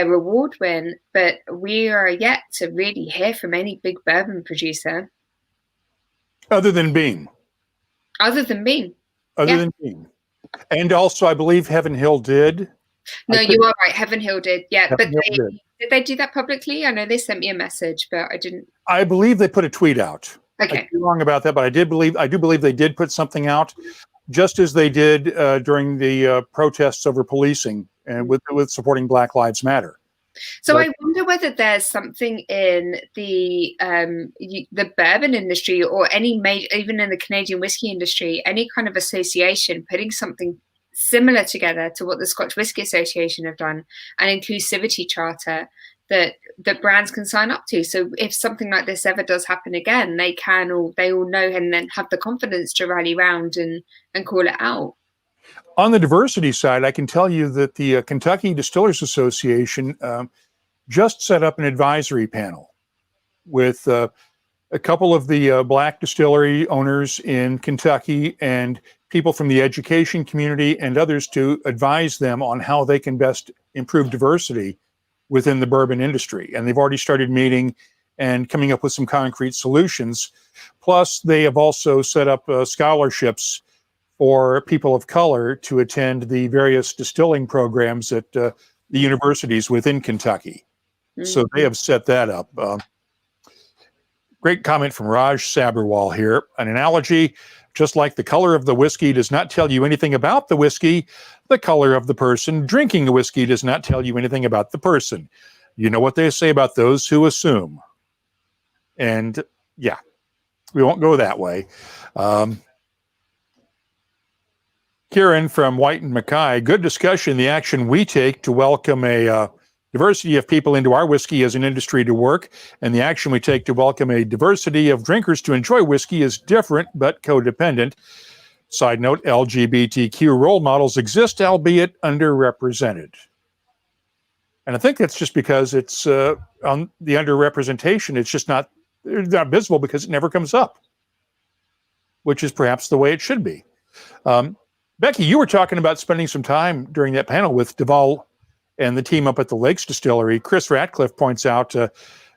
reward win. But we are yet to really hear from any big bourbon producer. Other than Beam. Other than Beam. And also, I believe Heaven Hill did. No, you are right. Heaven Hill did. Yeah, Heaven but Hill did they do that publicly? I know they sent me a message, but I didn't. I believe they put a tweet out. Okay. I could be wrong about that, but I do believe they did put something out, just as they did during the protests over policing and with supporting Black Lives Matter. So I wonder whether there's something in the bourbon industry or any major, even in the Canadian whiskey industry, any kind of association putting something similar together to what the Scotch Whisky Association have done, an inclusivity charter that brands can sign up to. So if something like this ever does happen again, they all know and then have the confidence to rally around and call it out. On the diversity side, I can tell you that the Kentucky Distillers Association just set up an advisory panel with a couple of the Black distillery owners in Kentucky and people from the education community and others to advise them on how they can best improve diversity within the bourbon industry. And they've already started meeting and coming up with some concrete solutions. Plus, they have also set up scholarships for people of color to attend the various distilling programs at the universities within Kentucky. Mm-hmm. So they have set that up. Great comment from Raj Saberwal here. An analogy, just like the color of the whiskey does not tell you anything about the whiskey, the color of the person drinking the whiskey does not tell you anything about the person. You know what they say about those who assume. And yeah, we won't go that way. Kieran from White and Mackay, good discussion. The action we take to welcome a diversity of people into our whiskey as an industry to work, and the action we take to welcome a diversity of drinkers to enjoy whiskey is different but codependent. Side note, LGBTQ role models exist, albeit underrepresented. And I think that's just because it's on the underrepresentation, it's just not visible because it never comes up, which is perhaps the way it should be. Becky, you were talking about spending some time during that panel with Duval and the team up at the Lakes Distillery. Chris Ratcliffe points out the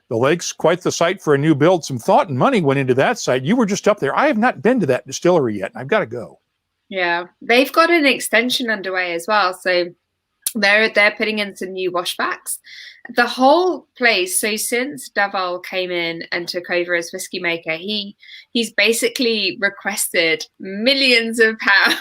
Lakes, quite the site for a new build. Some thought and money went into that site. You were just up there. I have not been to that distillery yet, and I've got to go. Yeah, they've got an extension underway as well. So they're putting in some new washbacks. The whole place, so since Duval came in and took over as whiskey maker, he's basically requested millions of pounds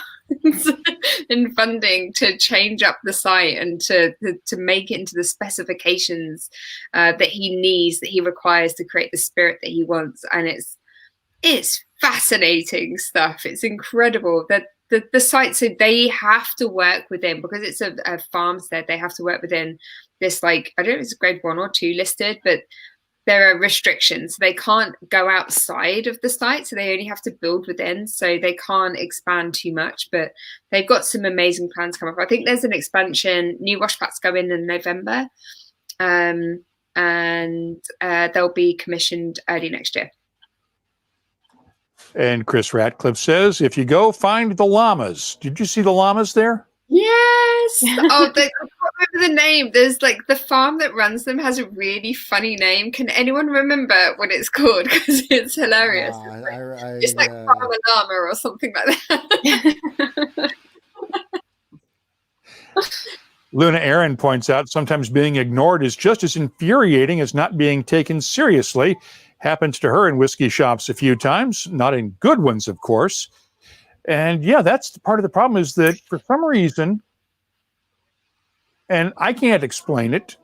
in funding to change up the site and to make it into the specifications that he needs, that he requires to create the spirit that he wants. And it's fascinating stuff. It's incredible that the site, so they have to work within, because it's a farmstead, they have to work within this, like, I don't know if it's grade 1 or 2 listed, but there are restrictions. They can't go outside of the site, so they only have to build within, so they can't expand too much, but they've got some amazing plans coming up. I think there's an expansion, new washbacks go in November, and they'll be commissioned early next year. And Chris Ratcliffe says, if you go, find the llamas. Did you see the llamas there? Yes. Oh, I can't remember the name. There's like the farm that runs them has a really funny name. Can anyone remember what it's called? Because it's hilarious. It's like Farm Llama or something like that. Luna Aaron points out sometimes being ignored is just as infuriating as not being taken seriously. Happens to her in whiskey shops a few times, not in good ones, of course. And yeah, that's part of the problem, is that for some reason, and I can't explain it,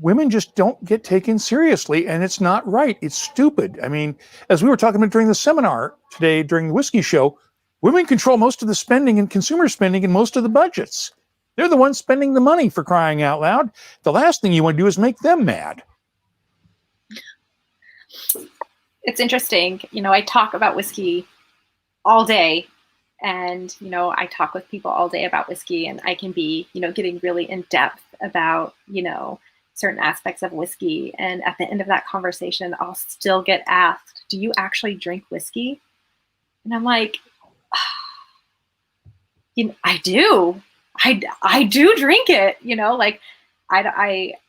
women just don't get taken seriously, and it's not right. It's stupid. I mean, as we were talking about during the seminar today, during the Whisky Show, women control most of the spending and consumer spending and most of the budgets. They're the ones spending the money, for crying out loud. The last thing you want to do is make them mad. It's interesting. You know, I talk about whiskey all day, And, I talk with people all day about whiskey, and I can be, getting really in depth about, certain aspects of whiskey. And at the end of that conversation, I'll still get asked, do you actually drink whiskey? And I'm like, I do. I do drink it,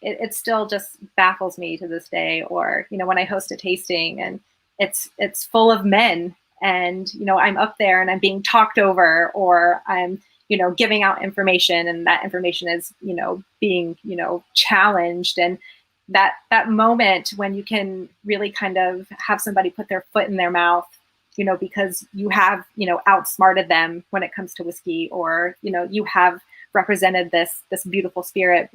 it still just baffles me to this day. Or, when I host a tasting and it's full of men, and, I'm up there and I'm being talked over, or I'm, giving out information, and that information is, being, challenged. And that moment when you can really kind of have somebody put their foot in their mouth, because you have, outsmarted them when it comes to whiskey, or, you have represented this beautiful spirit,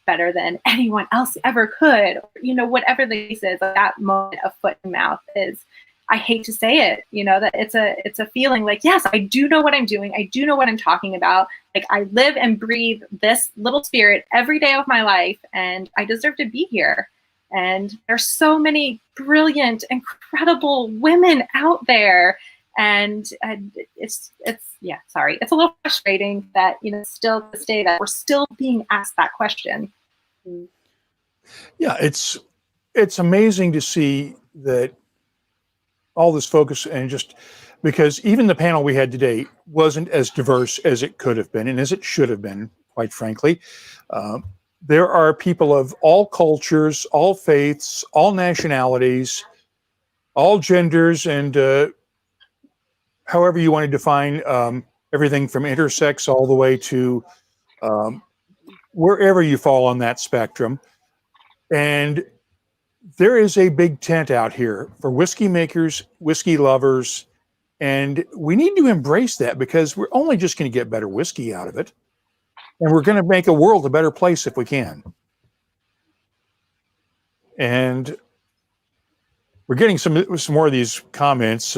better than anyone else ever could, whatever the case is. That moment of foot and mouth is, I hate to say it, that it's a feeling like, yes, I do know what I'm doing. I do know what I'm talking about. Like, I live and breathe this little spirit every day of my life, and I deserve to be here. And there's so many brilliant, incredible women out there. And it's a little frustrating that, still to this day that we're still being asked that question. Yeah, it's amazing to see that all this focus, and just because even the panel we had today wasn't as diverse as it could have been and as it should have been, quite frankly. There are people of all cultures, all faiths, all nationalities, all genders, and however you want to define everything from intersex all the way to wherever you fall on that spectrum. And there is a big tent out here for whiskey makers, whiskey lovers, and we need to embrace that, because we're only just going to get better whiskey out of it. And we're going to make a world a better place if we can. And we're getting some more of these comments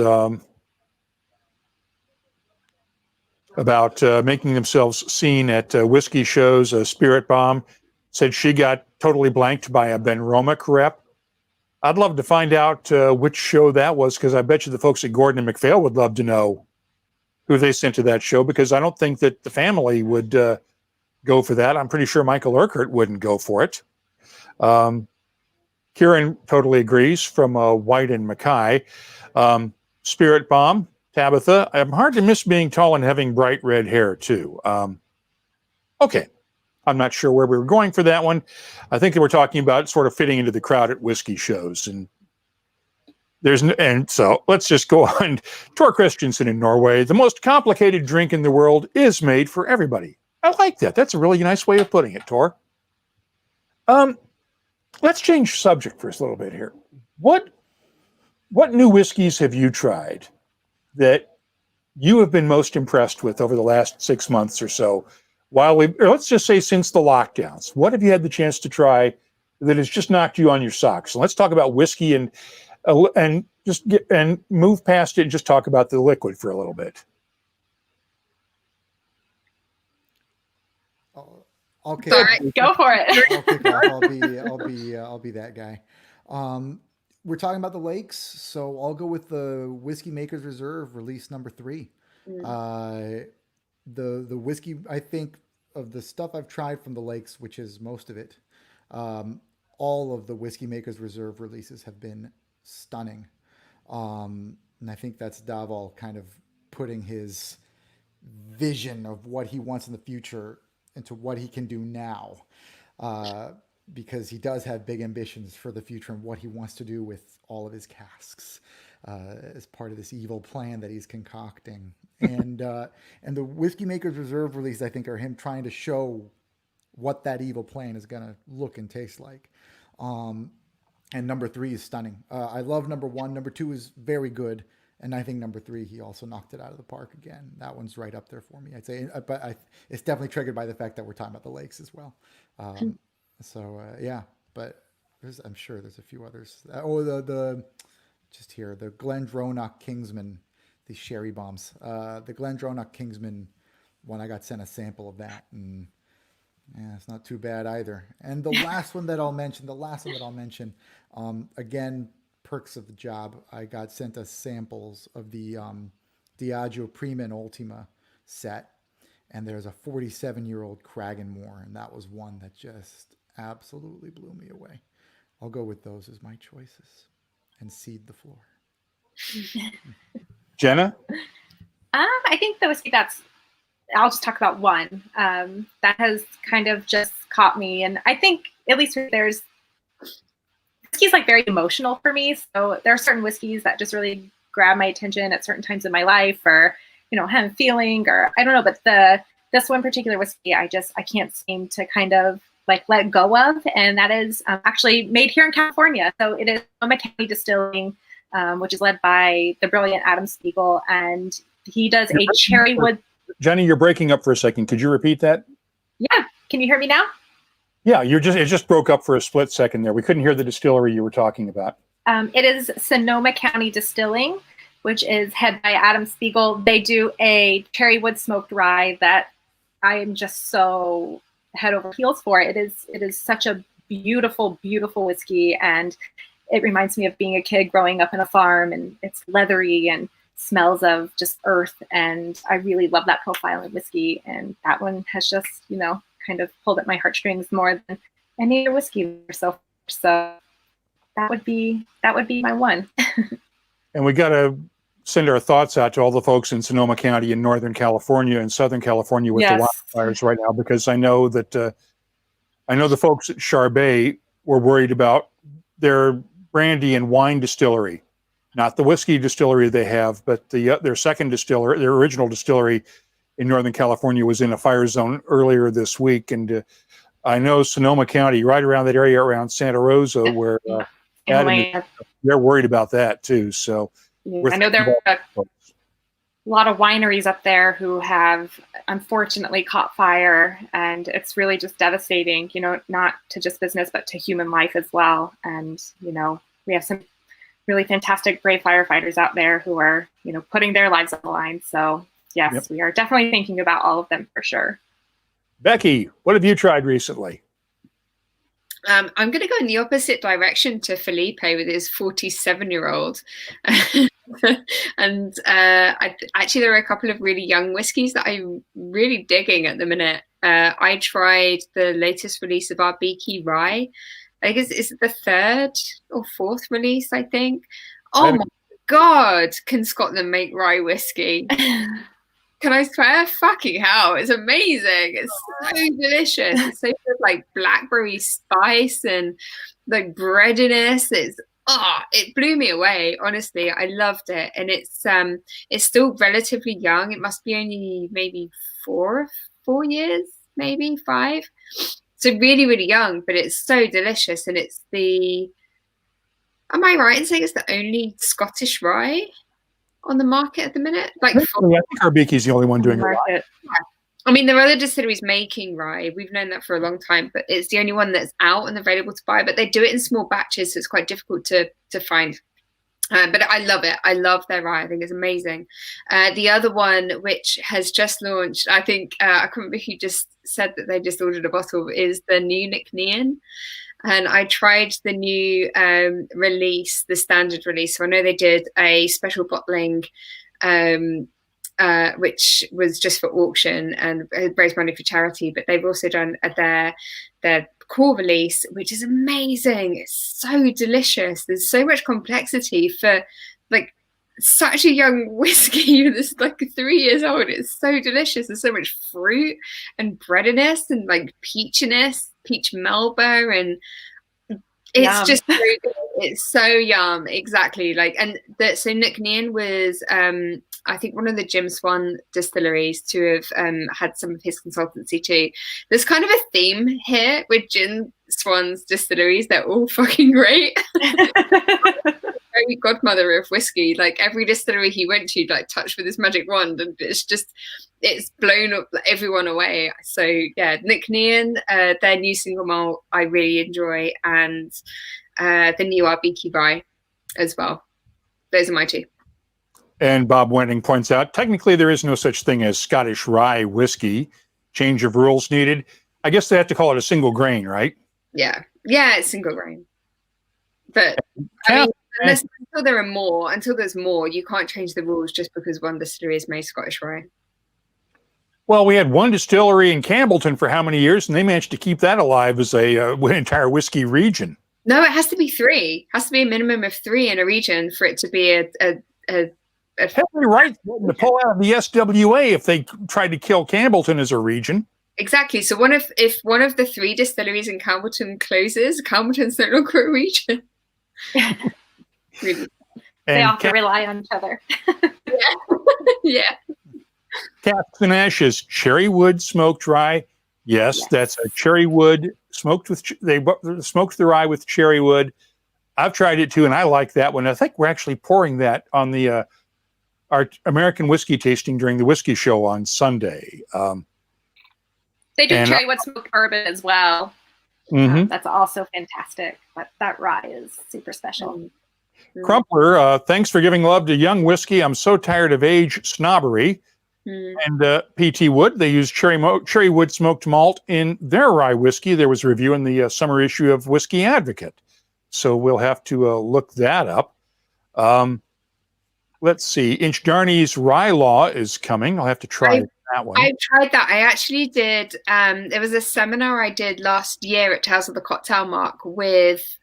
about making themselves seen at whiskey shows. Spirit Bomb said she got totally blanked by a Ben Romick rep. I'd love to find out which show that was, because I bet you the folks at Gordon and MacPhail would love to know who they sent to that show, because I don't think that the family would go for that. I'm pretty sure Michael Urquhart wouldn't go for it. Kieran totally agrees from White and Mackay. Spirit Bomb, Tabitha, I'm hard to miss being tall and having bright red hair too. Okay. I'm not sure where we were going for that one. I think they were talking about sort of fitting into the crowd at whiskey shows. And so let's just go on. Tor Christensen in Norway. The most complicated drink in the world is made for everybody. I like that. That's a really nice way of putting it, Tor. Let's change subject for a little bit here. What new whiskeys have you tried that you have been most impressed with over the last 6 months or so? Or let's just say since the lockdowns, what have you had the chance to try that has just knocked you on your socks? So let's talk about whiskey and move past it and just talk about the liquid for a little bit. Okay, All right, go for it. I'll be that guy. We're talking about the Lakes, so I'll go with the Whiskey Makers Reserve release number 3. The whiskey, I think, of the stuff I've tried from the Lakes, which is most of it, all of the Whiskey Makers Reserve releases have been stunning. And I think that's Davol kind of putting his vision of what he wants in the future into what he can do now, because he does have big ambitions for the future and what he wants to do with all of his casks as part of this evil plan that he's concocting. And the Whiskey Makers Reserve release, I think, are him trying to show what that evil plan is going to look and taste like. And number 3 is stunning. I love number 1. Number 2 is very good. And I think number 3, he also knocked it out of the park again. That one's right up there for me, I'd say. But it's definitely triggered by the fact that we're talking about the Lakes as well. Yeah, but I'm sure there's a few others. The Glendronach Kingsman, these sherry bombs. The Glendronach Kingsman one, I got sent a sample of that, and yeah, it's not too bad either. And the last one that I'll mention, again, perks of the job, I got sent us samples of the Diageo Prima and Ultima set, and there's a 47-year-old Cragganmore, and that was one that just absolutely blew me away. I'll go with those as my choices and cede the floor. Jenna? I think the whiskey I'll just talk about one that has kind of just caught me. And I think at least whiskey's like very emotional for me. So there are certain whiskeys that just really grab my attention at certain times in my life, or, I'm feeling, or I don't know, but this one particular whiskey, I can't seem to kind of like let go of. And that is actually made here in California. So it is Sonoma County Distilling, which is led by the brilliant Adam Spiegel. And he does a cherry wood. Jenny, you're breaking up for a second. Could you repeat that? Yeah. Can you hear me now? Yeah, it just broke up for a split second there. We couldn't hear the distillery you were talking about. It is Sonoma County Distilling, which is head by Adam Spiegel. They do a cherry wood smoked rye that I am just so head over heels for. It is such a beautiful, beautiful whiskey, and it reminds me of being a kid growing up in a farm, and it's leathery and smells of just earth, and I really love that profile in whiskey, and that one has just, kind of pulled at my heartstrings more than any other whiskey so far. So that would be my one. And we got to send our thoughts out to all the folks in Sonoma County in Northern California and Southern California with the wildfires right now, because I know that the folks at Charbet were worried about their brandy and wine distillery, not the whiskey distillery they have, but their second distillery, their original distillery in Northern California, was in a fire zone earlier this week. And I know Sonoma County, right around that area around Santa Rosa, where they're worried about that too. So I know there are a lot of wineries up there who have unfortunately caught fire, and it's really just devastating, not to just business, but to human life as well. And, we have some really fantastic, brave firefighters out there who are, putting their lives on the line. So yes, we are definitely thinking about all of them for sure. Becky, what have you tried recently? I'm going to go in the opposite direction to Felipe with his 47-year-old. And actually, there are a couple of really young whiskies that I'm really digging at the minute. I tried the latest release of our Beaky Rye. I guess it's the third or fourth release, I think. Oh my God, can Scotland make rye whiskey? Can I swear? Fucking hell, it's amazing. It's so delicious. It's so good, like blackberry spice and like breadiness. It blew me away. Honestly, I loved it. And it's still relatively young. It must be only maybe 4 years, maybe 5. So really, really young, but it's so delicious. And it's am I right in saying it's the only Scottish rye on the market at the minute? I think Arbeeky's the only one doing rye. Yeah. I mean, there are other distilleries making rye. We've known that for a long time, but it's the only one that's out and available to buy. But they do it in small batches, so it's quite difficult to find. But I love it. I love their rye. I think it's amazing. The other one, which has just launched, I think, I can't remember who just said that they just ordered a bottle, is the new Nicnean. And I tried the new release, the standard release. So I know they did a special bottling, which was just for auction and raised money for charity. But they've also done their core release, which is amazing. It's so delicious. There's so much complexity for like such a young whiskey that's like 3 years old. It's so delicious. There's so much fruit and breadiness and like peachiness, peach melba, and it's just so good. It's so yum. Exactly. So Nicnean was I think one of the Jim Swan distilleries to have had some of his consultancy too. There's kind of a theme here with Jim Swan's distilleries. They're all fucking great. Very godmother of whiskey. Like every distillery he went to, like touched with his magic wand, and it's blown up everyone away. So yeah, Nicnean, their new single malt I really enjoy, and the new Arbeeky Rye as well. Those are my two. And Bob Wenting points out, technically there is no such thing as Scottish rye whiskey. Change of rules needed. I guess they have to call it a single grain, right? Yeah, it's single grain. But I mean, until there are more, until there's more, you can't change the rules just because one distillery is made Scottish rye. Well, we had one distillery in Campbellton for how many years, and they managed to keep that alive as an entire whiskey region. No, it has to be 3. It has to be a minimum of 3 in a region for it to be a Henry Wright to pull out of the SWA if they tried to kill Campbellton as a region. Exactly. So if one of the 3 distilleries in Campbellton closes, Campbellton's no longer a region. Really. They have to rely on each other. Yeah. Cask-Strength is cherry wood smoked rye. Yes, that's a cherry wood smoked with. They smoked the rye with cherry wood. I've tried it too, and I like that one. I think we're actually pouring that on the our American whiskey tasting during the Whisky Show on Sunday. They do cherry wood smoked bourbon as well. Mm-hmm. That's also fantastic. But that rye is super special. Crumpler, thanks for giving love to young whiskey. I'm so tired of age snobbery. And P.T. Wood, they use cherry wood smoked malt in their rye whiskey. There was a review in the summer issue of Whiskey Advocate. So we'll have to look that up. Let's see. Inchdarney's Rye Law is coming. I'll have to try that one. I tried that. I actually did. There was a seminar I did last year at Tales of the Cocktail Mark with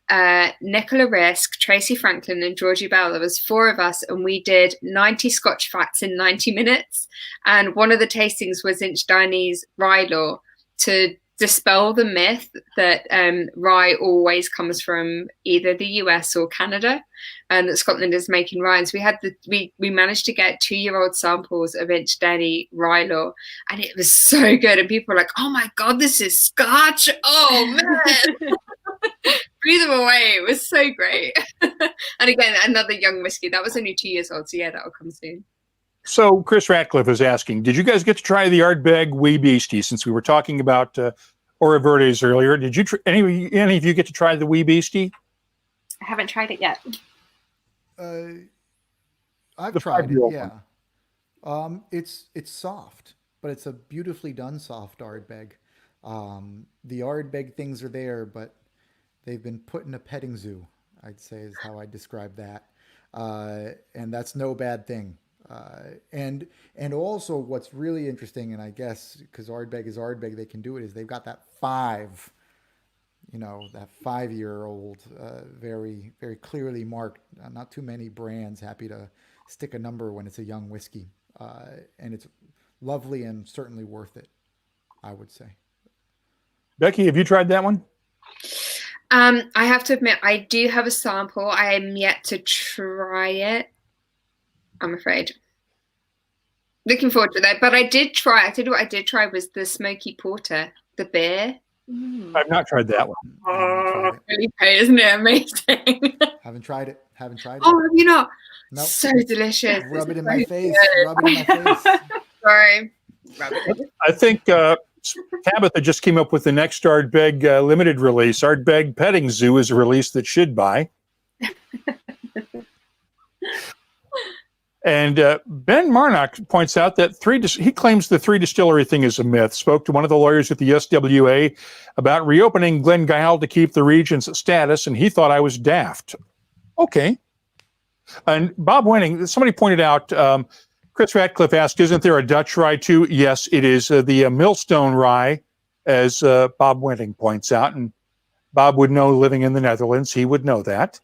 Nicola Risk, Tracy Franklin, and Georgie Bell. There was 4 of us, and we did 90 Scotch facts in 90 minutes. And one of the tastings was Inchdarney's Rye Law to dispel the myth that rye always comes from either the US or Canada, and that Scotland is making rye. And so we managed to get 2-year-old samples of Inchdarney Rye Law, and it was so good. And people were like, "Oh my God, this is Scotch! Oh man!" Blew them away. It was so great. And again, another young whiskey. That was only 2 years old, so yeah, that'll come soon. So Chris Ratcliffe is asking, did you guys get to try the Ardbeg Wee Beastie? Since we were talking about Ora Verdes earlier, did you any of you get to try the Wee Beastie? I haven't tried it yet. I've tried it, yeah. It's soft, but it's a beautifully done soft Ardbeg. The Ardbeg things are there, but they've been put in a petting zoo, I'd say is how I describe that. And that's no bad thing. And also what's really interesting, and I guess because Ardbeg is Ardbeg, they can do it, is they've got that 5-year-old, very, very clearly marked. Not too many brands happy to stick a number when it's a young whiskey. And it's lovely and certainly worth it, I would say. Becky, have you tried that one? I have to admit, I do have a sample. I am yet to try it, I'm afraid. Looking forward to that. But I did try. I tell you what I did try was the smoky porter, the beer. I've not tried that one. Oh, Felipe, isn't it amazing? Haven't tried it. Oh, have you not? Nope. So delicious. Rub it in my face. Rub it in my face. Sorry. Rub it. I think Tabitha just came up with the next Ardbeg limited release. Ardbeg Petting Zoo is a release that should buy. And Ben Marnock points out that he claims the 3 distillery thing is a myth. Spoke to one of the lawyers at the SWA about reopening Glengyle to keep the region's status, and he thought I was daft. Okay. And Bob Wenning, somebody pointed out, Chris Ratcliffe asked, isn't there a Dutch rye too? Yes, it is the Millstone rye, as Bob Wenning points out. And Bob would know, living in the Netherlands, he would know that.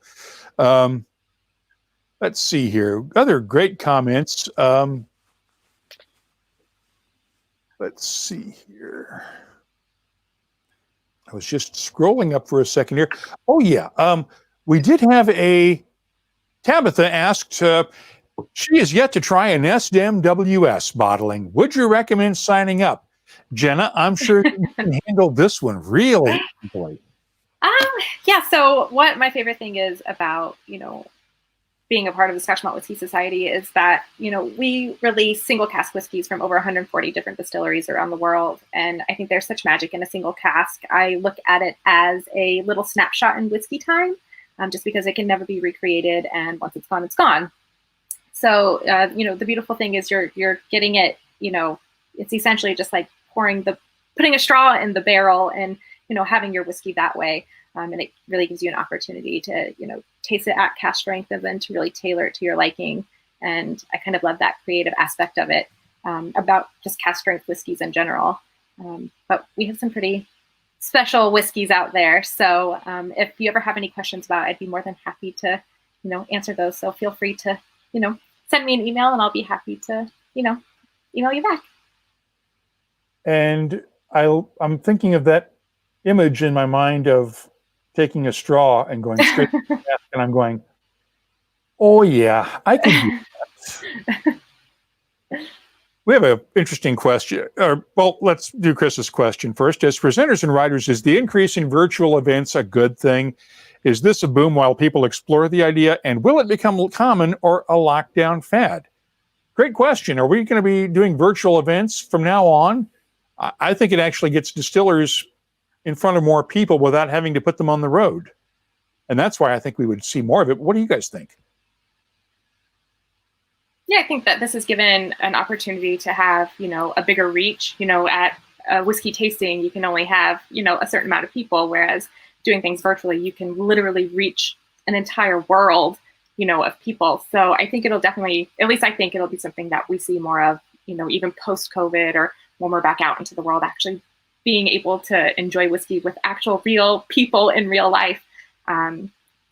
Let's see here. Other great comments. Let's see here. I was just scrolling up for a second here. Oh, yeah. We did have Tabitha asked, she has yet to try an SMWS bottling. Would you recommend signing up? Jenna, I'm sure you can handle this one really easily. Yeah, so what my favorite thing is about, being a part of the Scotch Malt Whisky Society is that, we release single cask whiskeys from over 140 different distilleries around the world. And I think there's such magic in a single cask. I look at it as a little snapshot in whiskey time, just because it can never be recreated. And once it's gone, it's gone. So, the beautiful thing is you're getting it, it's essentially just like putting a straw in the barrel and having your whiskey that way. And it really gives you an opportunity to, taste it at Cask-Strength and then to really tailor it to your liking. And I kind of love that creative aspect of it, about just Cask-Strength whiskeys in general. But we have some pretty special whiskeys out there. So if you ever have any questions about it, I'd be more than happy to, answer those. So feel free to, send me an email and I'll be happy to, email you back. And I'm thinking of that image in my mind of taking a straw and going straight to the cask, and I'm going, oh yeah, I can do that. We have an interesting question. Let's do Chris's question first. As presenters and writers, is the increase in virtual events a good thing? Is this a boom while people explore the idea? And will it become common or a lockdown fad? Great question. Are we going to be doing virtual events from now on? I think it actually gets distillers in front of more people without having to put them on the road. And that's why I think we would see more of it. What do you guys think? Yeah, I think that this is given an opportunity to have, a bigger reach. At a whiskey tasting, you can only have, a certain amount of people, whereas doing things virtually, you can literally reach an entire world, of people. So I think it'll definitely, at least I think it'll be something that we see more of, even post-COVID or when we're back out into the world, actually being able to enjoy whiskey with actual real people in real life.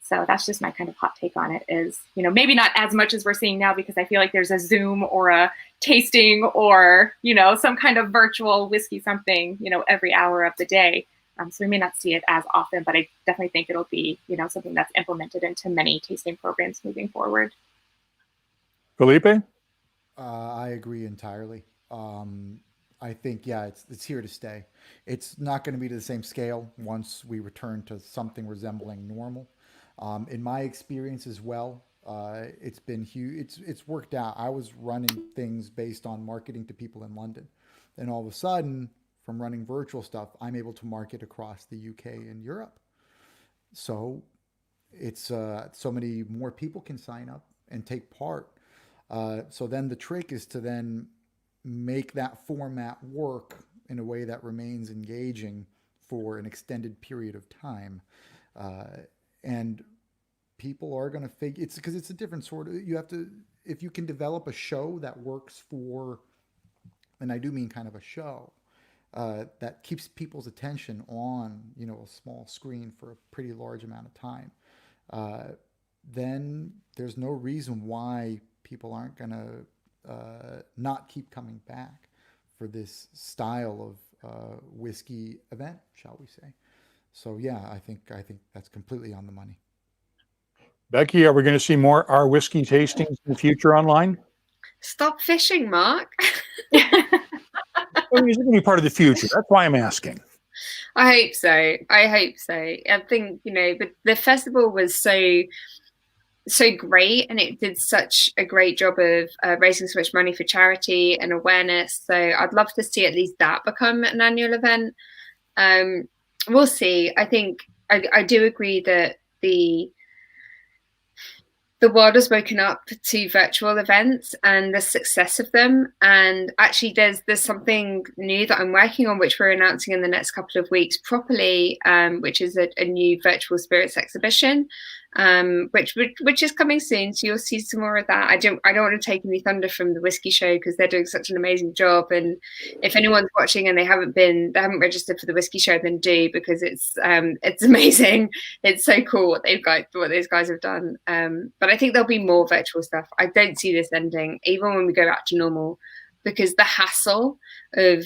So that's just my kind of hot take on it is, maybe not as much as we're seeing now, because I feel like there's a Zoom or a tasting or, some kind of virtual whiskey something, every hour of the day. So we may not see it as often, but I definitely think it'll be, something that's implemented into many tasting programs moving forward. Felipe? I agree entirely. I think, it's here to stay. It's not going to be to the same scale once we return to something resembling normal. In my experience as well, it's been huge. It's worked out. I was running things based on marketing to people in London. Then all of a sudden, from running virtual stuff, I'm able to market across the UK and Europe. So it's so many more people can sign up and take part. So then the trick is to then make that format work in a way that remains engaging for an extended period of time. And people are going to figure it's because it's a different sort of, you have to, if you can develop a show that works for, and I do mean kind of a show, that keeps people's attention on, a small screen for a pretty large amount of time, then there's no reason why people aren't going to not keep coming back for this style of whiskey event, shall we say. So yeah, I think that's completely on the money. Becky, are we going to see more our whiskey tastings in the future online? Stop fishing, Mark. I mean, is it going to be part of the future? That's why I'm asking. I hope so. I think, the festival was so great, and it did such a great job of raising so much money for charity and awareness. So I'd love to see at least that become an annual event. We'll see. I think I do agree that the world has woken up to virtual events and the success of them. And actually there's something new that I'm working on, which we're announcing in the next couple of weeks properly, which is a new virtual spirits exhibition, which is coming soon. So you'll see some more of that. I don't want to take any thunder from the Whisky Show because they're doing such an amazing job. And if anyone's watching and they haven't registered for the Whisky Show, then do, because it's amazing. It's so cool what those guys have done. But I think there'll be more virtual stuff. I don't see this ending, even when we go back to normal, because the hassle of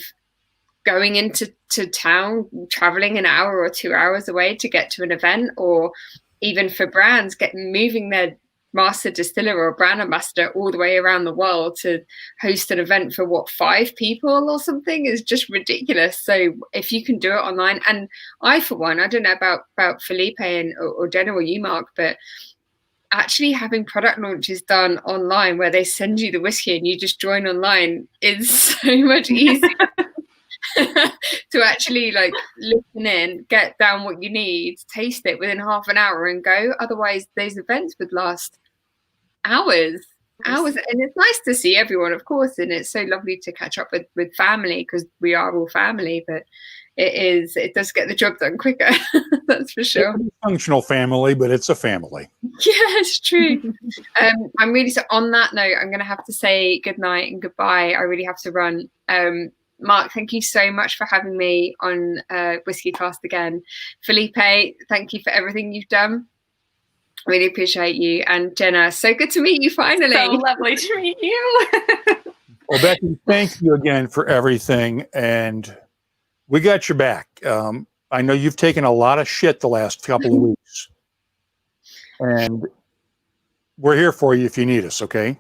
going into town, traveling an hour or 2 hours away to get to an event, or even for brands moving their master distiller or brand ambassador all the way around the world to host an event for 5 people or something, is just ridiculous. So if you can do it online, and I, for one, I don't know about Felipe or Jenna or you, Mark, but actually having product launches done online where they send you the whiskey and you just join online is so much easier to actually listen in, get down what you need, taste it within half an hour and go. Otherwise those events would last hours. And it's nice to see everyone, of course, and it's so lovely to catch up with family, because we are all family, but it does get the job done quicker. That's for sure. It's a functional family, but it's a family. Yeah, it's true. I'm really, so on that note, I'm going to have to say goodnight and goodbye. I really have to run. Mark, thank you so much for having me on WhiskyCast again. Felipe, thank you for everything you've done. Really appreciate you. And Jenna, so good to meet you finally. So lovely to meet you. Well, Becky, thank you again for everything. And we got your back. I know you've taken a lot of shit the last couple of weeks. And we're here for you if you need us, okay?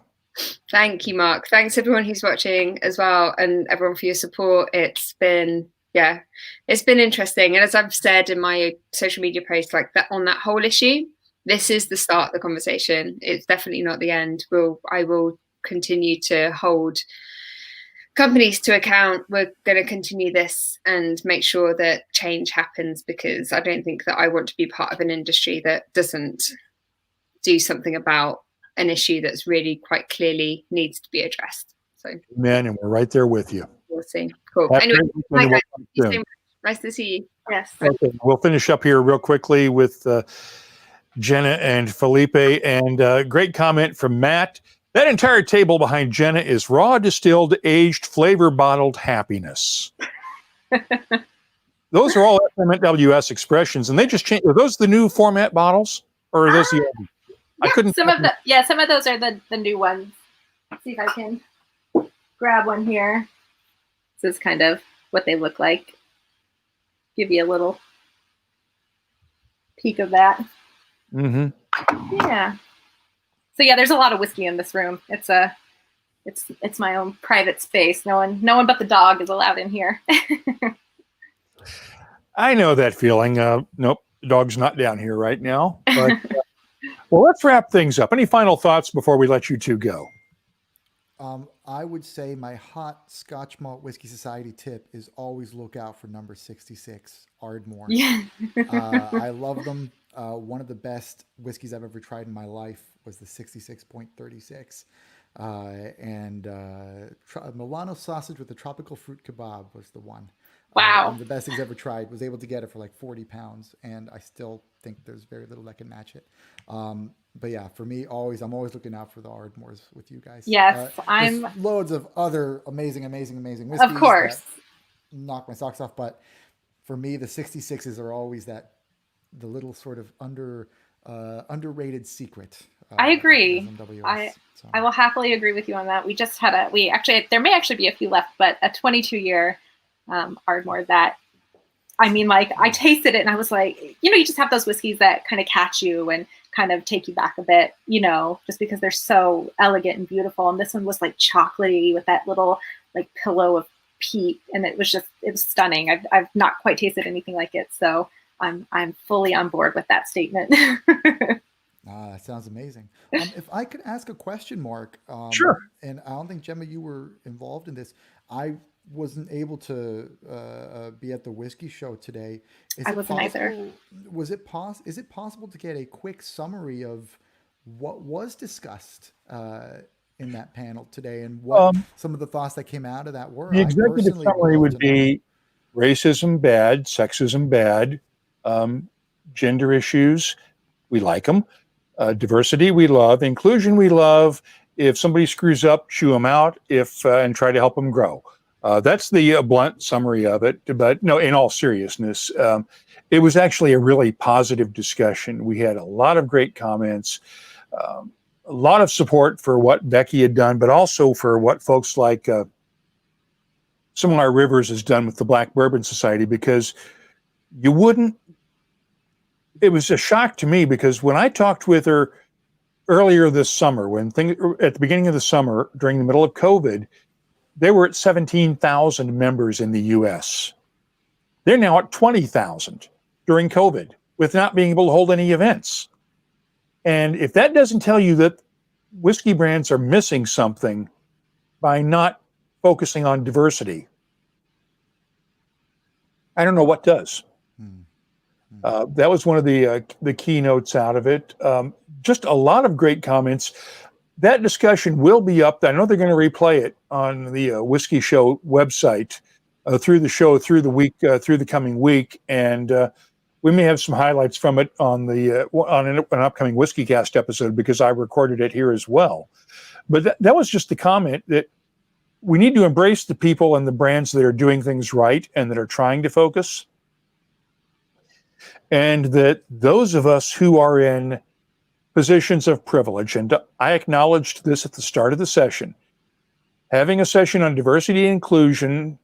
Thank you, Mark. Thanks everyone who's watching as well, and everyone for your support. It's been interesting. And as I've said in my social media posts, like that on that whole issue, this is the start of the conversation. It's definitely not the end. I will continue to hold companies to account. We're going to continue this and make sure that change happens, because I don't think that I want to be part of an industry that doesn't do something about an issue that's really quite clearly needs to be addressed. So, man, and we're right there with you. We'll see. Cool. Anyway, guys, thank you so much. Nice to see you. Yes. Okay, we'll finish up here real quickly with Jenna and Felipe. And great comment from Matt. That entire table behind Jenna is raw, distilled, aged, flavor bottled happiness. Those are all FMWS expressions, and they just changed. Are those the new format bottles, or are those the old? I couldn't. Some of those are the new ones. Let's see if I can grab one here. This is kind of what they look like. Give you a little peek of that. Mm-hmm. Yeah. So yeah, there's a lot of whiskey in this room. It's my own private space. No one but the dog is allowed in here. I know that feeling. Nope, the dog's not down here right now. But well, let's wrap things up. Any final thoughts before we let you two go? I would say my hot Scotch Malt Whisky Society tip is always look out for number 66, Ardmore. Yeah. I love them. One of the best whiskeys I've ever tried in my life was the 66.36. Milano sausage with the tropical fruit kebab was the one. Wow. The best things ever tried. Was able to get it for like 40 pounds, and I still think there's very little that can match it. But yeah, for me, I'm always looking out for the Ardmores with you guys. Yes, there's loads of other amazing whiskeys. Of course. That knock my socks off, but for me, the 66s are always the little sort of underrated secret. I agree. I will happily agree with you on that. We just had there may actually be a few left, but a 22-year Ardmore that, I mean, like, I tasted it and I was like, you just have those whiskeys that kind of catch you and kind of take you back a bit, just because they're so elegant and beautiful. And this one was like chocolatey with that little like pillow of peat, and it was stunning. I've not quite tasted anything like it, so I'm fully on board with that statement. That sounds amazing. If I could ask a question, Mark. Sure. And I don't think, Gemma, you were involved in this. I wasn't able to be at the Whiskey Show today. I wasn't either. Is it possible to get a quick summary of what was discussed in that panel today, and what some of the thoughts that came out of that were? The executive summary would be racism bad, sexism bad, gender issues, we like them, diversity we love, inclusion we love. If somebody screws up, chew them out, and try to help them grow. That's the blunt summary of it. But no, in all seriousness, it was actually a really positive discussion. We had a lot of great comments, a lot of support for what Becky had done, but also for what folks like Similar Rivers has done with the Black Bourbon Society, because it was a shock to me, because when I talked with her earlier this summer, at the beginning of the summer, during the middle of COVID, they were at 17,000 members in the U.S. They're now at 20,000 during COVID, with not being able to hold any events. And if that doesn't tell you that whiskey brands are missing something by not focusing on diversity, I don't know what does. That was one of the keynotes out of it. Just a lot of great comments. That discussion will be up. I know they're going to replay it on the Whisky Show website through the show, through the week, through the coming week, and we may have some highlights from it on an upcoming WhiskyCast episode because I recorded it here as well. But that was just the comment that we need to embrace the people and the brands that are doing things right and that are trying to focus. And that those of us who are in positions of privilege, and I acknowledged this at the start of the session, having a session on diversity and inclusion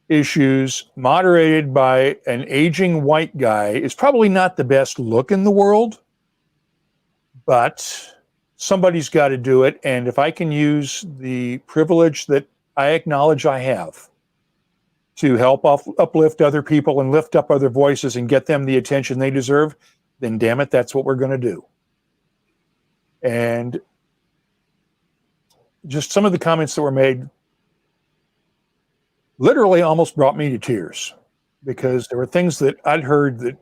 issues moderated by an aging white guy is probably not the best look in the world, but somebody's got to do it. And if I can use the privilege that I acknowledge I have to help uplift other people and lift up other voices and get them the attention they deserve, then damn it, that's what we're going to do. And just some of the comments that were made literally almost brought me to tears because there were things that I'd heard that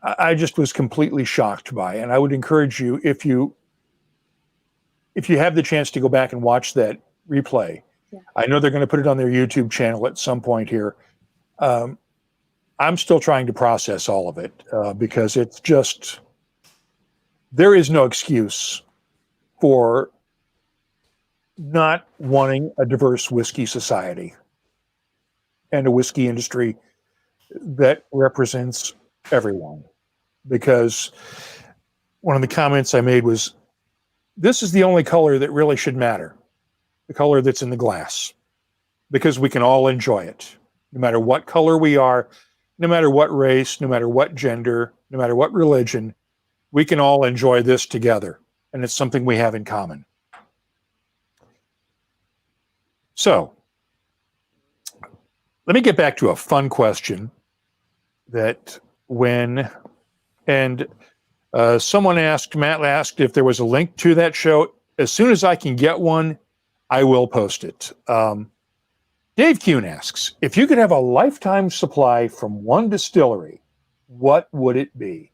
I just was completely shocked by. And I would encourage you, if you have the chance to go back and watch that replay, yeah. I know they're going to put it on their YouTube channel at some point here. I'm still trying to process all of it because it's just, there is no excuse for not wanting a diverse whiskey society and a whiskey industry that represents everyone. Because one of the comments I made was, this is the only color that really should matter, the color that's in the glass, because we can all enjoy it, no matter what color we are, no matter what race, no matter what gender, no matter what religion, we can all enjoy this together, and it's something we have in common. So, let me get back to a fun question that someone asked, Matt asked if there was a link to that show. As soon as I can get one, I will post it. Dave Kuhn asks, if you could have a lifetime supply from one distillery, what would it be?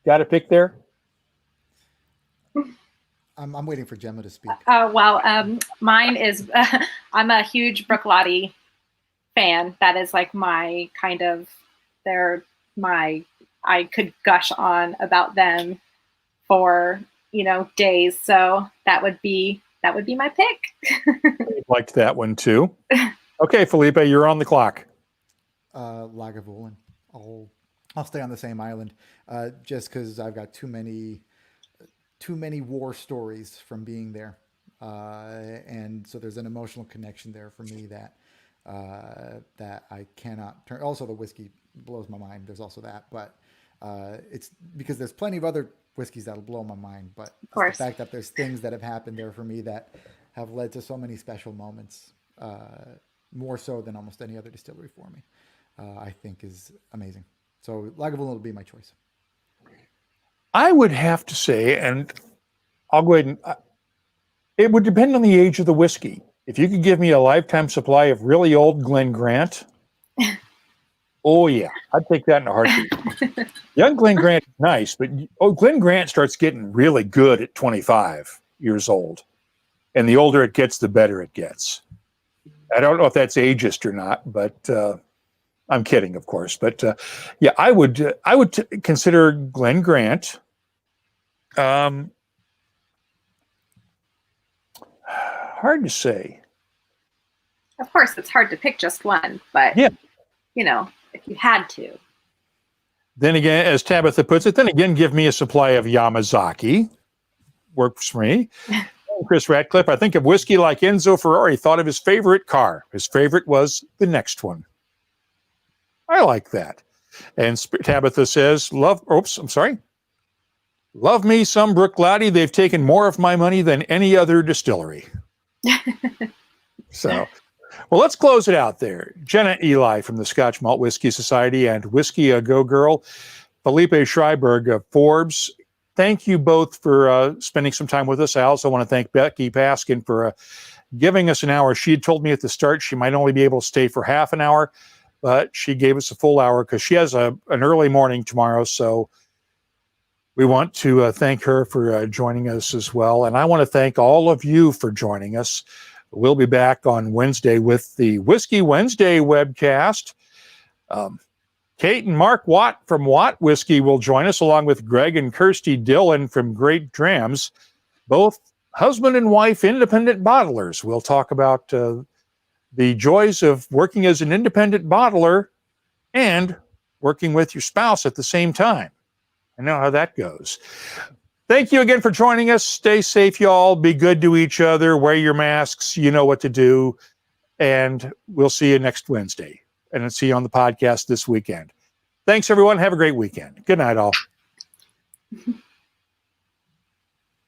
Got a pick there? I'm waiting for Gemma to speak. Mine is, I'm a huge Bruichladdich fan. That is like my kind of, I could gush on about them for, days. So that would be my pick. I liked that one too. Okay, Felipe, you're on the clock. Lagavulin. I'll stay on the same island, just because I've got too many war stories from being there, and so there's an emotional connection there for me that I cannot turn. Also, the whiskey blows my mind. There's also that, but it's because there's plenty of other whiskeys that'll blow my mind. But the fact that there's things that have happened there for me that have led to so many special moments, more so than almost any other distillery for me, I think is amazing. So Lagavulin will be my choice. I would have to say, and I'll go ahead and it would depend on the age of the whiskey. If you could give me a lifetime supply of really old Glen Grant, oh yeah, I'd take that in a heartbeat. Young Glen Grant is nice, but Glen Grant starts getting really good at 25 years old. And the older it gets, the better it gets. I don't know if that's ageist or not, but I'm kidding, of course. But yeah, I would consider Glen Grant. Hard to say. Of course, it's hard to pick just one, but yeah, if you had to. Then again, as Tabitha puts it, give me a supply of Yamazaki. Works for me. Chris Ratcliffe, I think of whiskey like Enzo Ferrari thought of his favorite car. His favorite was the next one. I like that. And Tabitha says, love me some Bruichladdich. They've taken more of my money than any other distillery. So, well, let's close it out there. Jenna Elie from the Scotch Malt Whisky Society and Whiskey A Go Girl, Felipe Schrieberg of Forbes. Thank you both for spending some time with us. I also want to thank Becky Paskin for giving us an hour. She had told me at the start she might only be able to stay for half an hour, but she gave us a full hour because she has an early morning tomorrow. So we want to thank her for joining us as well. And I want to thank all of you for joining us. We'll be back on Wednesday with the Whiskey Wednesday webcast. Kate and Mark Watt from Watt Whiskey will join us, along with Greg and Kirsty Dillon from Great Drams, both husband and wife independent bottlers. We'll talk about the joys of working as an independent bottler and working with your spouse at the same time. I know how that goes. Thank you again for joining us. Stay safe, y'all. Be good to each other. Wear your masks. You know what to do. And we'll see you next Wednesday. And I'll see you on the podcast this weekend. Thanks, everyone. Have a great weekend. Good night, all.